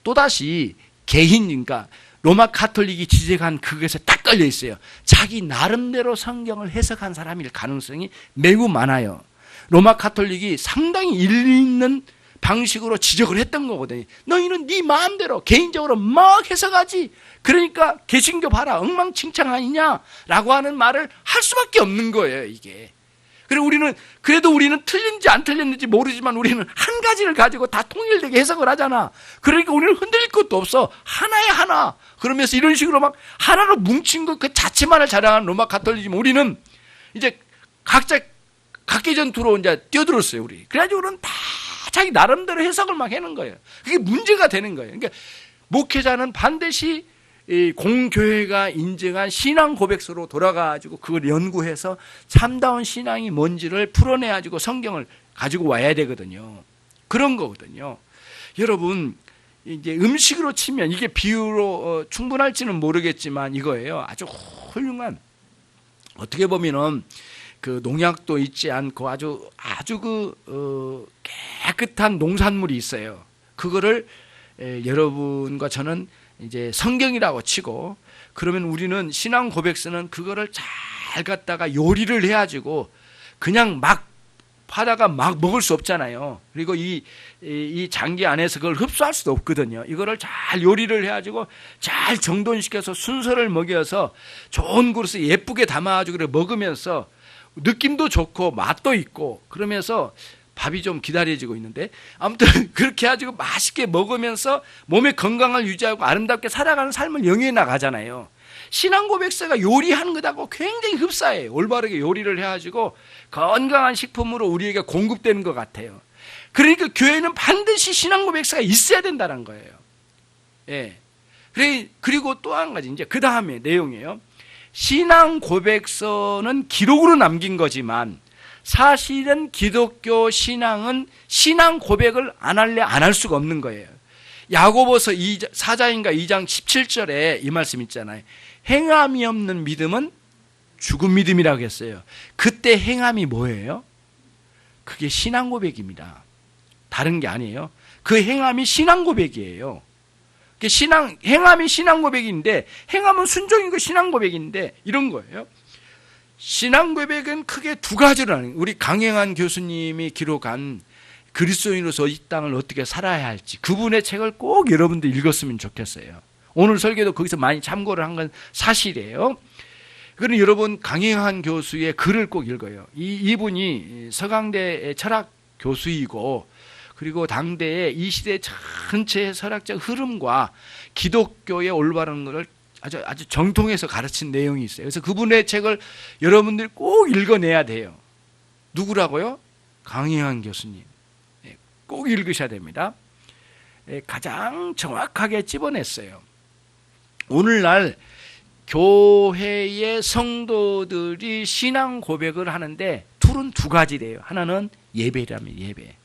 A: 또다시 개인인가 로마 가톨릭이 지적한 그것에 딱 걸려 있어요. 자기 나름대로 성경을 해석한 사람일 가능성이 매우 많아요. 로마 가톨릭이 상당히 일리 있는 방식으로 지적을 했던 거거든요. 너희는 네 마음대로 개인적으로 막 해석하지. 그러니까 개신교 봐라 엉망진창 아니냐라고 하는 말을 할 수밖에 없는 거예요, 이게. 그래도 우리는 틀린지 안 틀렸는지 모르지만 우리는 한 가지를 가지고 다 통일되게 해석을 하잖아. 그러니까 우리는 흔들릴 것도 없어. 하나에 하나. 그러면서 이런 식으로 막 하나로 뭉친 것 그 자체만을 자랑하는 로마 가톨릭이지만 우리는 이제 각자 각기 전투로 이제 뛰어들었어요, 우리. 그래가지고 우리는 다 자기 나름대로 해석을 막 하는 거예요. 그게 문제가 되는 거예요. 그러니까 목회자는 반드시 이 공교회가 인정한 신앙 고백서로 돌아가지고 그걸 연구해서 참다운 신앙이 뭔지를 풀어내가지고 성경을 가지고 와야 되거든요. 그런 거거든요. 여러분, 이제 음식으로 치면 이게 비유로 충분할지는 모르겠지만 이거예요. 아주 훌륭한, 어떻게 보면은 그 농약도 있지 않고 아주 깨끗한 농산물이 있어요. 그거를 여러분과 저는 이제 성경이라고 치고, 그러면 우리는 신앙 고백서는 그거를 잘 갖다가 요리를 해가지고 그냥 막 파다가 막 먹을 수 없잖아요. 그리고 이 장기 안에서 그걸 흡수할 수도 없거든요. 이거를 잘 요리를 해가지고 잘 정돈시켜서 순서를 먹여서 좋은 그릇에 예쁘게 담아가지고 먹으면서 느낌도 좋고 맛도 있고 그러면서 밥이 좀 기다려지고 있는데, 아무튼 그렇게 해가지고 맛있게 먹으면서 몸의 건강을 유지하고 아름답게 살아가는 삶을 영위해 나가잖아요. 신앙 고백서가 요리하는 것하고 굉장히 흡사해요. 올바르게 요리를 해가지고 건강한 식품으로 우리에게 공급되는 것 같아요. 그러니까 교회는 반드시 신앙 고백서가 있어야 된다는 거예요. 예. 그리고 또 한 가지, 이제 그 다음에 내용이에요. 신앙 고백서는 기록으로 남긴 거지만 사실은 기독교 신앙은 신앙 고백을 안 할 수가 없는 거예요. 야고보서 4장인가 2장 17절에 이 말씀 있잖아요. 행함이 없는 믿음은 죽은 믿음이라고 했어요. 그때 행함이 뭐예요? 그게 신앙 고백입니다. 다른 게 아니에요. 그 행함이 신앙 고백이에요. 행함이 신앙 고백인데, 행함은 순종이고 신앙 고백인데 이런 거예요. 신앙 고백은 크게 두 가지로 하는, 우리 강행한 교수님이 기록한 그리스도인으로서 이 땅을 어떻게 살아야 할지 그분의 책을 꼭 여러분들 읽었으면 좋겠어요. 오늘 설교도 거기서 많이 참고를 한 건 사실이에요. 그럼 여러분 강행한 교수의 글을 꼭 읽어요. 이분이 서강대 철학 교수이고, 그리고 당대의 이 시대 전체의 철학적 흐름과 기독교의 올바른 것을 아주 정통해서 가르친 내용이 있어요. 그래서 그분의 책을 여러분들이 꼭 읽어내야 돼요. 누구라고요? 강행한 교수님. 꼭 읽으셔야 됩니다. 가장 정확하게 찝어냈어요. 오늘날 교회의 성도들이 신앙 고백을 하는데 툴은 두 가지래요. 하나는 예배라면 예배.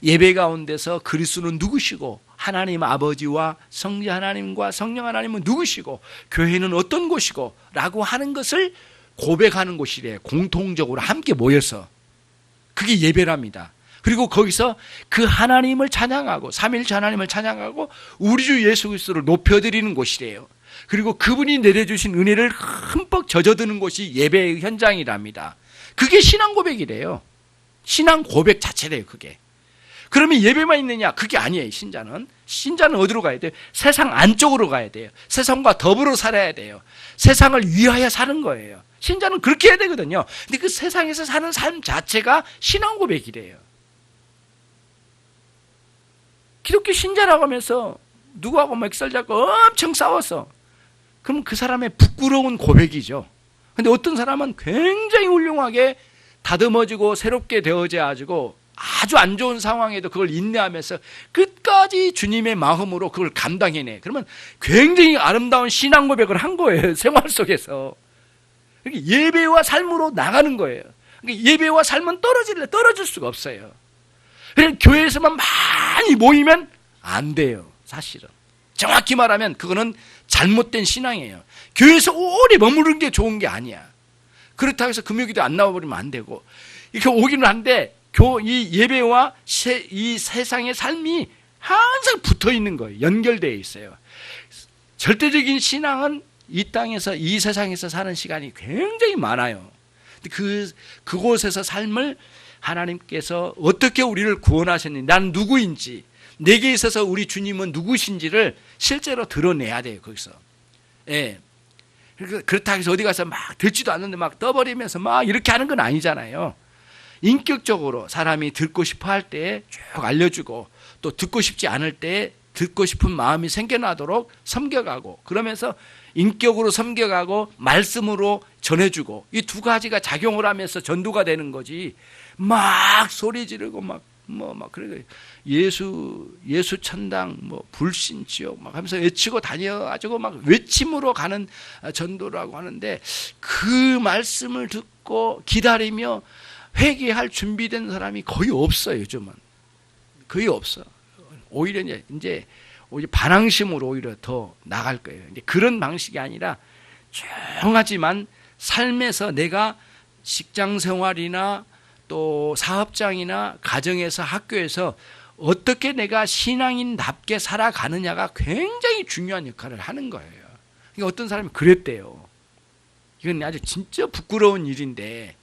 A: 예배 가운데서 그리스도는 누구시고 하나님 아버지와 성자 하나님과 성령 하나님은 누구시고 교회는 어떤 곳이고 라고 하는 것을 고백하는 곳이래. 공통적으로 함께 모여서. 그게 예배랍니다. 그리고 거기서 그 하나님을 찬양하고 삼일체 하나님을 찬양하고 우리 주 예수 그리스도를 높여드리는 곳이래요. 그리고 그분이 내려주신 은혜를 흠뻑 젖어드는 곳이 예배의 현장이랍니다. 그게 신앙 고백이래요. 신앙 고백 자체래요. 그게. 그러면 예배만 있느냐? 그게 아니에요. 신자는 어디로 가야 돼요? 세상 안쪽으로 가야 돼요. 세상과 더불어 살아야 돼요. 세상을 위하여 사는 거예요. 신자는 그렇게 해야 되거든요. 근데 그 세상에서 사는 삶 자체가 신앙 고백이래요. 기독교 신자라고 하면서 누구하고 맥살 잡고 엄청 싸웠어. 그럼 그 사람의 부끄러운 고백이죠. 근데 어떤 사람은 굉장히 훌륭하게 다듬어지고 새롭게 되어져가지고 아주 안 좋은 상황에도 그걸 인내하면서 끝까지 주님의 마음으로 그걸 감당해내. 그러면 굉장히 아름다운 신앙 고백을 한 거예요. 생활 속에서. 예배와 삶으로 나가는 거예요. 예배와 삶은 떨어질 수가 없어요. 그냥 교회에서만 많이 모이면 안 돼요. 사실은. 정확히 말하면 그거는 잘못된 신앙이에요. 교회에서 오래 머무르는 게 좋은 게 아니야. 그렇다고 해서 금요기도 안 나와버리면 안 되고. 이렇게 오기는 한데 이 예배와 이 세상의 삶이 항상 붙어 있는 거예요. 연결되어 있어요. 절대적인 신앙은 이 땅에서 이 세상에서 사는 시간이 굉장히 많아요. 그곳에서 삶을 하나님께서 어떻게 우리를 구원하셨는지, 난 누구인지, 내게 있어서 우리 주님은 누구신지를 실제로 드러내야 돼요. 거기서. 예. 그렇다고 해서 어디 가서 막 듣지도 않는데 막 떠버리면서 막 이렇게 하는 건 아니잖아요. 인격적으로 사람이 듣고 싶어 할 때 쭉 알려주고, 또 듣고 싶지 않을 때 듣고 싶은 마음이 생겨나도록 섬겨가고, 그러면서 인격으로 섬겨가고 말씀으로 전해주고, 이 두 가지가 작용을 하면서 전도가 되는 거지. 막 소리 지르고 막 그래 예수 천당 불신 지옥 막 하면서 외치고 다녀가지고 막 외침으로 가는 전도라고 하는데, 그 말씀을 듣고 기다리며 회개할 준비된 사람이 거의 없어요. 요즘은 거의 없어. 오히려 이제 반항심으로 오히려 더 나갈 거예요. 이제 그런 방식이 아니라 조용하지만 삶에서 내가 직장 생활이나 또 사업장이나 가정에서 학교에서 어떻게 내가 신앙인답게 살아가느냐가 굉장히 중요한 역할을 하는 거예요. 그러니까 어떤 사람이 그랬대요. 이건 아주 진짜 부끄러운 일인데,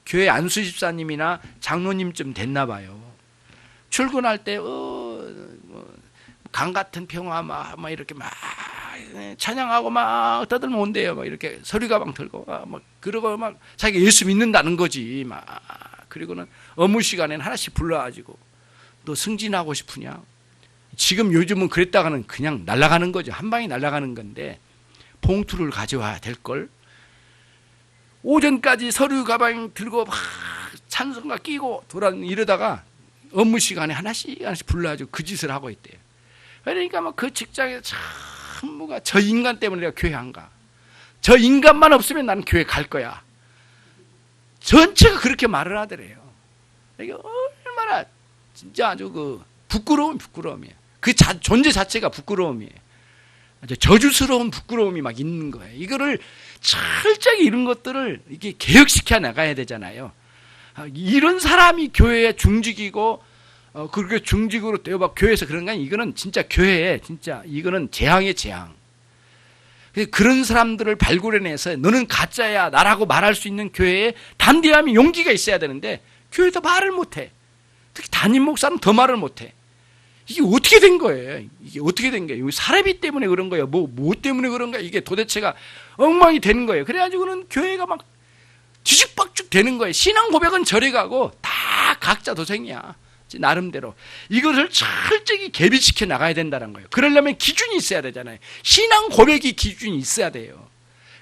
A: 교회 안수 집사님이나 장로님쯤 됐나 봐요. 출근할 때 강 같은 평화 막 이렇게 막 찬양하고 막 떠들면 온대요. 막 이렇게 서류 가방 들고 막 그러고 막 자기가 예수 믿는다는 거지. 막 그리고는 업무 시간에는 하나씩 불러가지고, 너 승진하고 싶으냐? 지금 요즘은 그랬다가는 그냥 날아가는 거죠. 한 방에 날아가는 건데, 봉투를 가져와야 될 걸. 오전까지 서류 가방 들고 막 찬송가 끼고 이러다가 업무 시간에 하나씩 불러가지고 그 짓을 하고 있대요. 그러니까 막 그 직장에서 참 뭐가 저 인간 때문에 내가 교회 안 가. 저 인간만 없으면 나는 교회 갈 거야. 전체가 그렇게 말을 하더래요. 이게 얼마나 진짜 아주 그 부끄러움이에요. 그 존재 자체가 부끄러움이에요. 아주 저주스러운 부끄러움이 막 있는 거예요. 이거를 철저히 이런 것들을 이게 개혁시켜 나가야 되잖아요. 이런 사람이 교회에 중직이고, 그렇게 중직으로 되어봐 교회에서 그런 거 아니, 이거는 진짜 교회에 진짜 이거는 재앙의 재앙. 그런 사람들을 발굴해내서 너는 가짜야 나라고 말할 수 있는 교회에 담대함이 용기가 있어야 되는데, 교회에서 말을 못해. 특히 담임 목사는 더 말을 못해. 이게 어떻게 된 거예요? 이게 어떻게 된 거예요? 사례비 때문에 그런 거예요? 뭐 때문에 그런 거예요? 이게 도대체가 엉망이 되는 거예요. 그래가지고는 교회가 막 뒤죽박죽 되는 거예요. 신앙 고백은 저리 가고 다 각자 도생이야. 나름대로. 이것을 철저히 개비시켜 나가야 된다는 거예요. 그러려면 기준이 있어야 되잖아요. 신앙 고백이 기준이 있어야 돼요.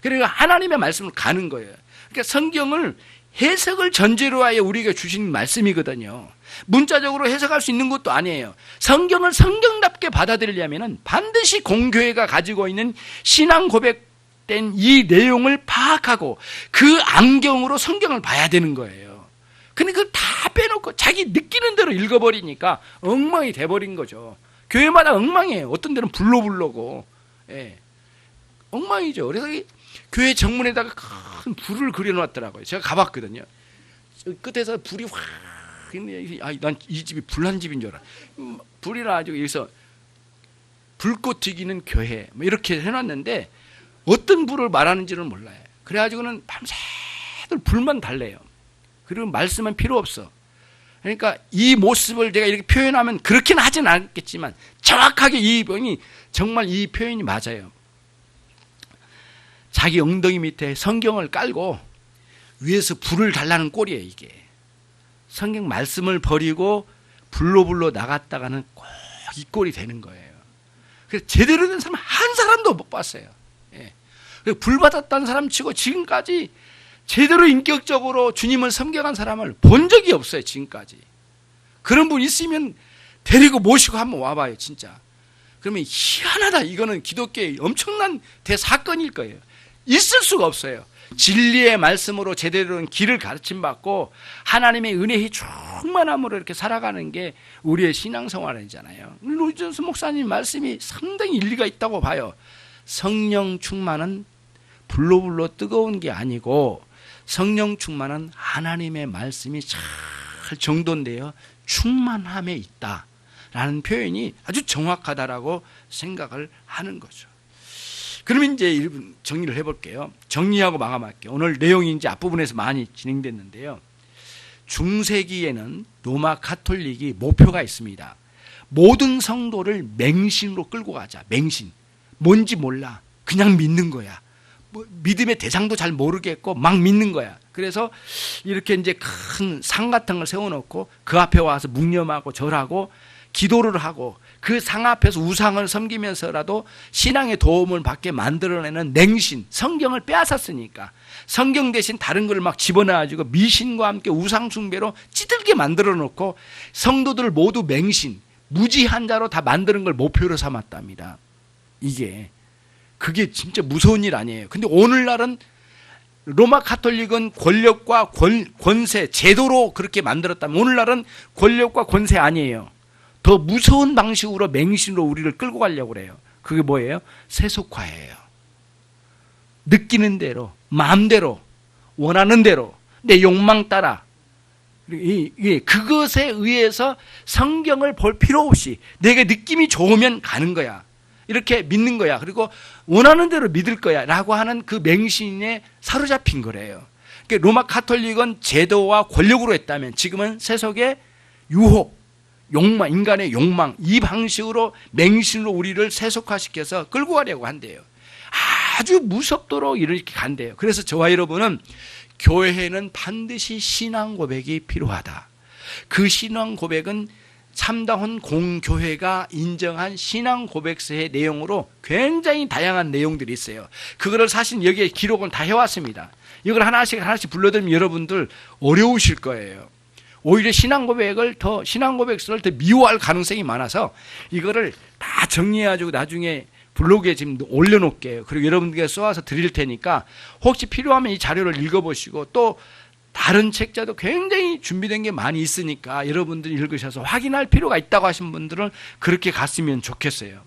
A: 그러니까 하나님의 말씀을 가는 거예요. 그러니까 성경을 해석을 전제로 하여 우리가 주신 말씀이거든요. 문자적으로 해석할 수 있는 것도 아니에요. 성경을 성경답게 받아들이려면 반드시 공교회가 가지고 있는 신앙 고백된 이 내용을 파악하고 그 안경으로 성경을 봐야 되는 거예요. 근데 그걸 다 빼놓고 자기 느끼는 대로 읽어버리니까 엉망이 돼버린 거죠. 교회마다 엉망이에요. 어떤 데는 불로불로고, 예. 엉망이죠. 그래서 교회 정문에다가 큰 불을 그려놨더라고요. 제가 가봤거든요. 끝에서 불이 확, 난 이 집이 불난 집인 줄 알아. 불이 나가지고 여기서 불꽃 튀기는 교회, 뭐 이렇게 해놨는데 어떤 불을 말하는지는 몰라요. 그래가지고는 밤새도록 불만 달래요. 그리고 말씀은 필요 없어. 그러니까 이 모습을 제가 이렇게 표현하면 그렇게는 하진 않겠지만 정확하게 이 표현이, 정말 이 표현이 맞아요. 자기 엉덩이 밑에 성경을 깔고 위에서 불을 달라는 꼴이에요. 이게 성경 말씀을 버리고 불로 나갔다가는 꼭 이 꼴이 되는 거예요. 그래서 제대로 된 사람 한 사람도 못 봤어요. 예. 불 받았다는 사람 치고 지금까지 제대로 인격적으로 주님을 섬겨간 사람을 본 적이 없어요. 지금까지. 그런 분 있으면 데리고 모시고 한번 와봐요. 진짜. 그러면 희한하다. 이거는 기독교의 엄청난 대사건일 거예요. 있을 수가 없어요. 진리의 말씀으로 제대로 된 길을 가르침받고 하나님의 은혜의 충만함으로 이렇게 살아가는 게 우리의 신앙생활이잖아요. 로이존스 목사님 말씀이 상당히 일리가 있다고 봐요. 성령 충만은 불로 뜨거운 게 아니고 성령 충만은 하나님의 말씀이 잘 정돈되어 충만함에 있다라는 표현이 아주 정확하다라고 생각을 하는 거죠. 그러면 이제 정리를 해볼게요. 정리하고 마감할게요. 오늘 내용이 이제 앞부분에서 많이 진행됐는데요. 중세기에는 로마 가톨릭이 목표가 있습니다. 모든 성도를 맹신으로 끌고 가자. 맹신. 뭔지 몰라. 그냥 믿는 거야. 뭐 믿음의 대상도 잘 모르겠고 막 믿는 거야. 그래서 이렇게 이제 큰 상 같은 걸 세워놓고 그 앞에 와서 묵념하고 절하고 기도를 하고 그 상 앞에서 우상을 섬기면서라도 신앙의 도움을 받게 만들어내는 맹신, 성경을 빼앗았으니까 성경 대신 다른 걸 막 집어넣어가지고 미신과 함께 우상 숭배로 찌들게 만들어 놓고 성도들을 모두 맹신, 무지한 자로 다 만드는 걸 목표로 삼았답니다. 그게 진짜 무서운 일 아니에요. 근데 오늘날은 로마 가톨릭은 권력과 권세, 제도로 그렇게 만들었다면 오늘날은 권력과 권세 아니에요. 더 무서운 방식으로 맹신으로 우리를 끌고 가려고 그래요. 그게 뭐예요? 세속화예요. 느끼는 대로, 마음대로, 원하는 대로, 내 욕망 따라. 그것에 의해서 성경을 볼 필요 없이 내가 느낌이 좋으면 가는 거야. 이렇게 믿는 거야. 그리고 원하는 대로 믿을 거야. 라고 하는 그 맹신에 사로잡힌 거래요. 그러니까 로마 가톨릭은 제도와 권력으로 했다면 지금은 세속의 유혹, 욕망, 인간의 욕망, 이 방식으로 맹신으로 우리를 세속화시켜서 끌고 가려고 한대요. 아주 무섭도록 이렇게 간대요. 그래서 저와 여러분은 교회에는 반드시 신앙 고백이 필요하다. 그 신앙 고백은 참다운 공교회가 인정한 신앙 고백서의 내용으로 굉장히 다양한 내용들이 있어요. 그거를 사실 여기에 기록은 다 해왔습니다. 이걸 하나씩 불러드리면 여러분들 어려우실 거예요. 오히려 신앙 고백서를 더 미워할 가능성이 많아서 이거를 다 정리해가지고 나중에 블로그에 지금 올려놓을게요. 그리고 여러분들께 쏘아서 드릴 테니까 혹시 필요하면 이 자료를 읽어보시고 또 다른 책자도 굉장히 준비된 게 많이 있으니까 여러분들이 읽으셔서 확인할 필요가 있다고 하신 분들은 그렇게 갔으면 좋겠어요.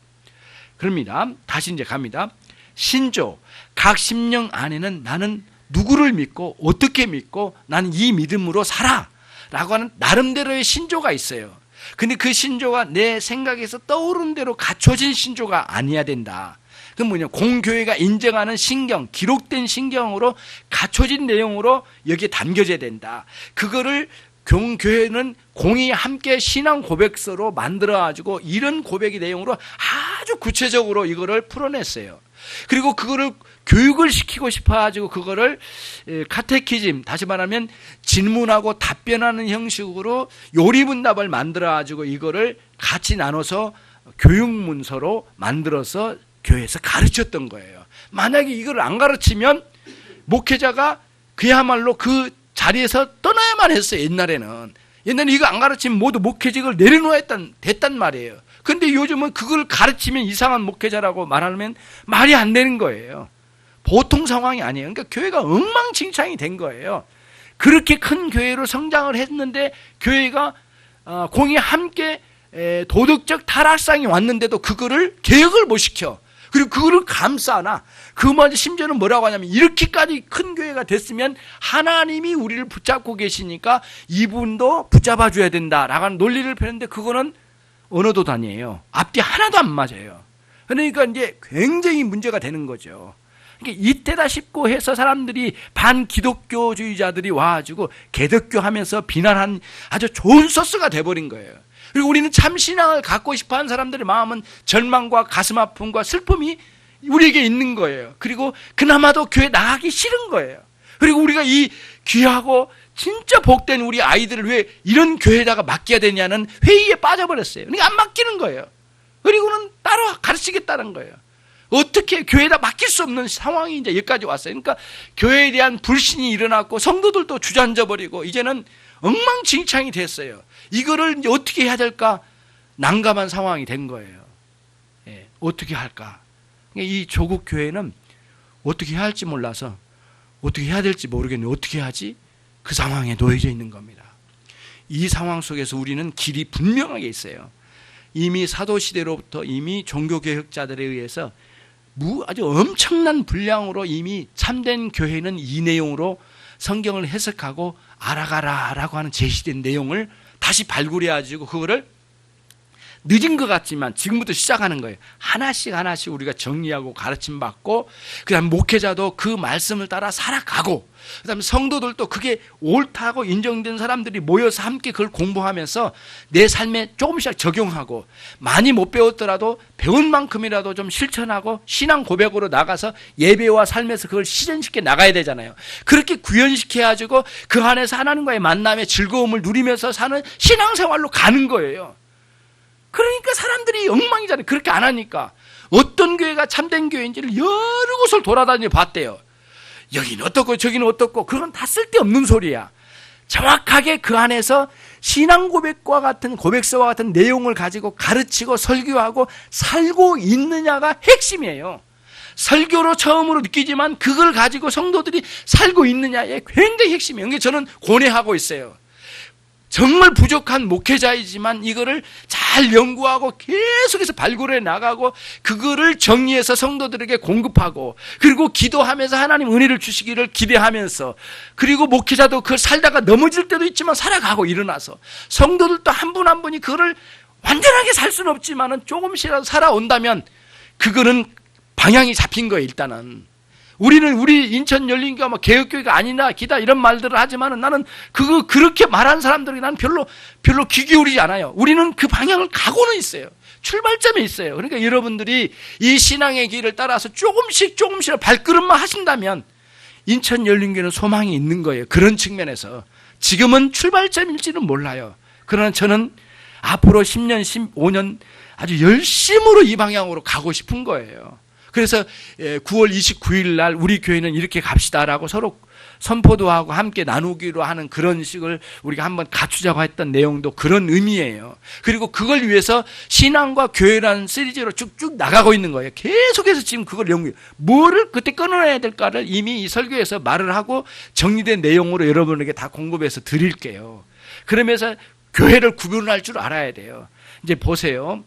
A: 그럽니다. 다시 이제 갑니다. 신조, 각 심령 안에는 나는 누구를 믿고 어떻게 믿고 나는 이 믿음으로 살아 라고 하는 나름대로의 신조가 있어요. 근데 그 신조가 내 생각에서 떠오른 대로 갖춰진 신조가 아니어야 된다. 그건 뭐냐, 공교회가 인정하는 신경, 기록된 신경으로 갖춰진 내용으로 여기에 담겨져야 된다. 그거를 교회는 공이 함께 신앙 고백서로 만들어가지고 이런 고백의 내용으로 아주 구체적으로 이거를 풀어냈어요. 그리고 그거를 교육을 시키고 싶어가지고 그거를 카테키즘, 다시 말하면 질문하고 답변하는 형식으로 요리문답을 만들어가지고 이거를 같이 나눠서 교육문서로 만들어서 교회에서 가르쳤던 거예요. 만약에 이걸 안 가르치면 목회자가 그야말로 그 자리에서 떠나야만 했어요. 옛날에 이거 안 가르치면 모두 목회직을 내려놓아야 됐단 말이에요. 근데 요즘은 그걸 가르치면 이상한 목회자라고 말하면 말이 안 되는 거예요. 보통 상황이 아니에요. 그러니까 교회가 엉망진창이 된 거예요. 그렇게 큰 교회로 성장을 했는데 교회가 공이 함께 도덕적 타락상이 왔는데도 그거를 개혁을 못 시켜. 그리고 그거를 감싸나. 그마저 심지어는 뭐라고 하냐면 이렇게까지 큰 교회가 됐으면 하나님이 우리를 붙잡고 계시니까 이분도 붙잡아 줘야 된다라고 하는 논리를 펴는데 그거는 언어도 아니에요. 앞뒤 하나도 안 맞아요. 그러니까 이제 굉장히 문제가 되는 거죠. 그러니까 이때다 싶고 해서 사람들이 반기독교주의자들이 와가지고 개독교 하면서 비난한 아주 좋은 소스가 돼버린 거예요. 그리고 우리는 참 신앙을 갖고 싶어 하는 사람들의 마음은 절망과 가슴 아픔과 슬픔이 우리에게 있는 거예요. 그리고 그나마도 교회 나가기 싫은 거예요. 그리고 우리가 이 귀하고 진짜 복된 우리 아이들을 왜 이런 교회에다가 맡겨야 되냐는 회의에 빠져버렸어요. 그러니까 안 맡기는 거예요. 그리고는 따로 가르치겠다는 거예요. 어떻게 교회에다 맡길 수 없는 상황이 이제 여기까지 왔어요. 그러니까 교회에 대한 불신이 일어났고 성도들도 주저앉아 버리고 이제는 엉망진창이 됐어요. 이거를 이제 어떻게 해야 될까 난감한 상황이 된 거예요. 예, 어떻게 할까? 이 조국 교회는 어떻게 해야 할지 몰라서 어떻게 해야 될지 모르겠는데 어떻게 하지? 그 상황에 놓여져 있는 겁니다. 이 상황 속에서 우리는 길이 분명하게 있어요. 이미 사도시대로부터 이미 종교개혁자들에 의해서 아주 엄청난 분량으로 이미 참된 교회는 이 내용으로 성경을 해석하고 알아가라라고 하는 제시된 내용을 다시 발굴해가지고 그거를 늦은 것 같지만 지금부터 시작하는 거예요. 하나씩 하나씩 우리가 정리하고 가르침 받고 그다음 목회자도 그 말씀을 따라 살아가고 그다음에 성도들도 그게 옳다고 인정된 사람들이 모여서 함께 그걸 공부하면서 내 삶에 조금씩 적용하고 많이 못 배웠더라도 배운 만큼이라도 좀 실천하고 신앙 고백으로 나가서 예배와 삶에서 그걸 실현시켜 나가야 되잖아요. 그렇게 구현시켜가지고 그 안에서 하나님과의 만남의 즐거움을 누리면서 사는 신앙생활로 가는 거예요. 그러니까 사람들이 엉망이잖아요. 그렇게 안 하니까. 어떤 교회가 참된 교회인지를 여러 곳을 돌아다녀 봤대요. 여기는 어떻고 저기는 어떻고 그건 다 쓸데없는 소리야. 정확하게 그 안에서 신앙 고백과 같은 고백서와 같은 내용을 가지고 가르치고 설교하고 살고 있느냐가 핵심이에요. 설교로 처음으로 느끼지만 그걸 가지고 성도들이 살고 있느냐에 굉장히 핵심이에요. 그러니까 저는 고뇌하고 있어요. 정말 부족한 목회자이지만 이거를 잘 연구하고 계속해서 발굴해 나가고 그거를 정리해서 성도들에게 공급하고 그리고 기도하면서 하나님 은혜를 주시기를 기대하면서 그리고 목회자도 그걸 살다가 넘어질 때도 있지만 살아가고 일어나서 성도들도 한 분 한 분이 그거를 완전하게 살 수는 없지만 조금씩이라도 살아온다면 그거는 방향이 잡힌 거예요. 일단은 우리는 우리 인천 열린교가 뭐 개혁교회가 아니나 기다 이런 말들을 하지만은 나는 그렇게 말하는 사람들에게 나는 별로 귀 기울이지 않아요. 우리는 그 방향을 가고는 있어요. 출발점에 있어요. 그러니까 여러분들이 이 신앙의 길을 따라서 조금씩 발걸음만 하신다면 인천 열린교회는 소망이 있는 거예요. 그런 측면에서 지금은 출발점일지는 몰라요. 그러나 저는 앞으로 10년, 15년 아주 열심으로 이 방향으로 가고 싶은 거예요. 그래서 9월 29일 날 우리 교회는 이렇게 갑시다라고 서로 선포도 하고 함께 나누기로 하는 그런 식을 우리가 한번 갖추자고 했던 내용도 그런 의미예요. 그리고 그걸 위해서 신앙과 교회라는 시리즈로 쭉쭉 나가고 있는 거예요. 계속해서 지금 그걸 연구해요. 뭐를 그때 끊어내야 될까를 이미 이 설교에서 말을 하고 정리된 내용으로 여러분에게 다 공급해서 드릴게요. 그러면서 교회를 구분할 줄 알아야 돼요. 이제 보세요.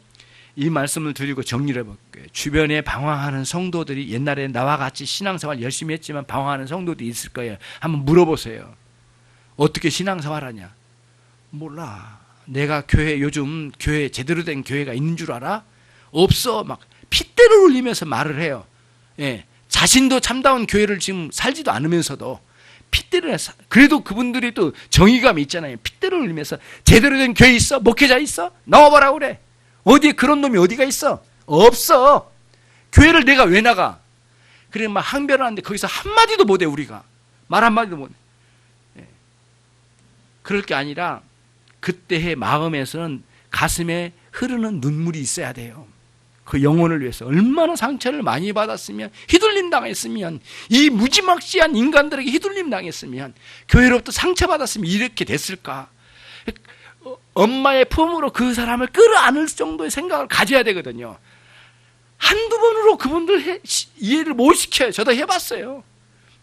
A: 이 말씀을 드리고 정리를 해볼게요. 주변에 방황하는 성도들이 옛날에 나와 같이 신앙생활 열심히 했지만 방황하는 성도들이 있을 거예요. 한번 물어보세요. 어떻게 신앙생활하냐? 몰라. 내가 요즘 교회 제대로 된 교회가 있는 줄 알아? 없어. 막 핏대를 흘리면서 말을 해요. 예, 자신도 참다운 교회를 지금 살지도 않으면서도 핏대를 해서 그래도 그분들이 또 정의감이 있잖아요. 핏대를 흘리면서 제대로 된 교회 있어? 목회자 있어? 나와보라고 그래. 어디에 그런 놈이 어디가 있어? 없어. 교회를 내가 왜 나가? 그래 막 항변을 하는데 거기서 한마디도 못해 우리가. 말 한마디도 못해. 그럴 게 아니라 그때의 마음에서는 가슴에 흐르는 눈물이 있어야 돼요. 그 영혼을 위해서 얼마나 상처를 많이 받았으면 휘둘림 당했으면 이 무지막지한 인간들에게 휘둘림 당했으면 교회로부터 상처받았으면 이렇게 됐을까? 엄마의 품으로 그 사람을 끌어안을 정도의 생각을 가져야 되거든요. 한두 번으로 그분들 이해를 못 시켜요. 저도 해봤어요.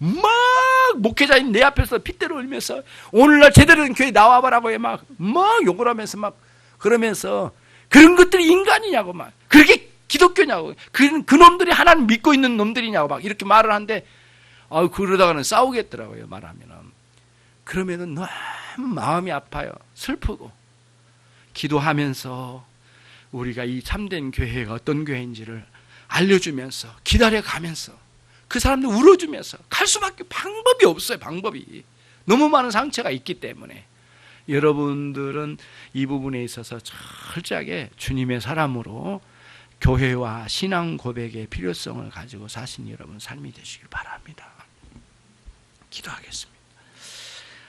A: 막 목회자인 내 앞에서 핏대를 흘리면서 오늘날 제대로 된 교회 나와봐라고 해 막 욕을 하면서 막 그러면서 그런 것들이 인간이냐고 막 그렇게 기독교냐고 그놈들이 하나님 믿고 있는 놈들이냐고 막 이렇게 말을 하는데 그러다가는 싸우겠더라고요. 말하면은 그러면은 너무 마음이 아파요. 슬프고 기도하면서 우리가 이 참된 교회가 어떤 교회인지를 알려주면서 기다려가면서 그 사람들 울어주면서 갈 수밖에 방법이 없어요. 방법이 너무 많은 상처가 있기 때문에 여러분들은 이 부분에 있어서 철저하게 주님의 사람으로 교회와 신앙 고백의 필요성을 가지고 사신 여러분 삶이 되시길 바랍니다. 기도하겠습니다.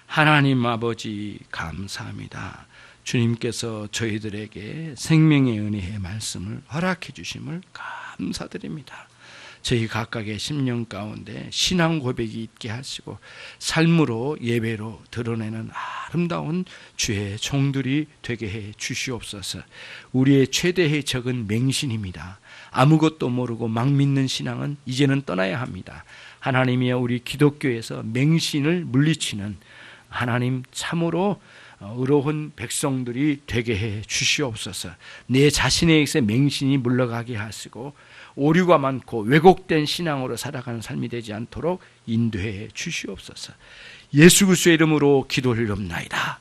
A: 하나님 아버지 감사합니다. 주님께서 저희들에게 생명의 은혜의 말씀을 허락해 주심을 감사드립니다. 저희 각각의 심령 가운데 신앙 고백이 있게 하시고 삶으로 예배로 드러내는 아름다운 주의 종들이 되게 해 주시옵소서. 우리의 최대의 적은 맹신입니다. 아무것도 모르고 막 믿는 신앙은 이제는 떠나야 합니다. 하나님이여 우리 기독교에서 맹신을 물리치는 하나님 참으로 의로운 백성들이 되게 해 주시옵소서. 내 자신에게서 맹신이 물러가게 하시고 오류가 많고 왜곡된 신앙으로 살아가는 삶이 되지 않도록 인도해 주시옵소서. 예수 그리스도의 이름으로 기도를 드립나이다.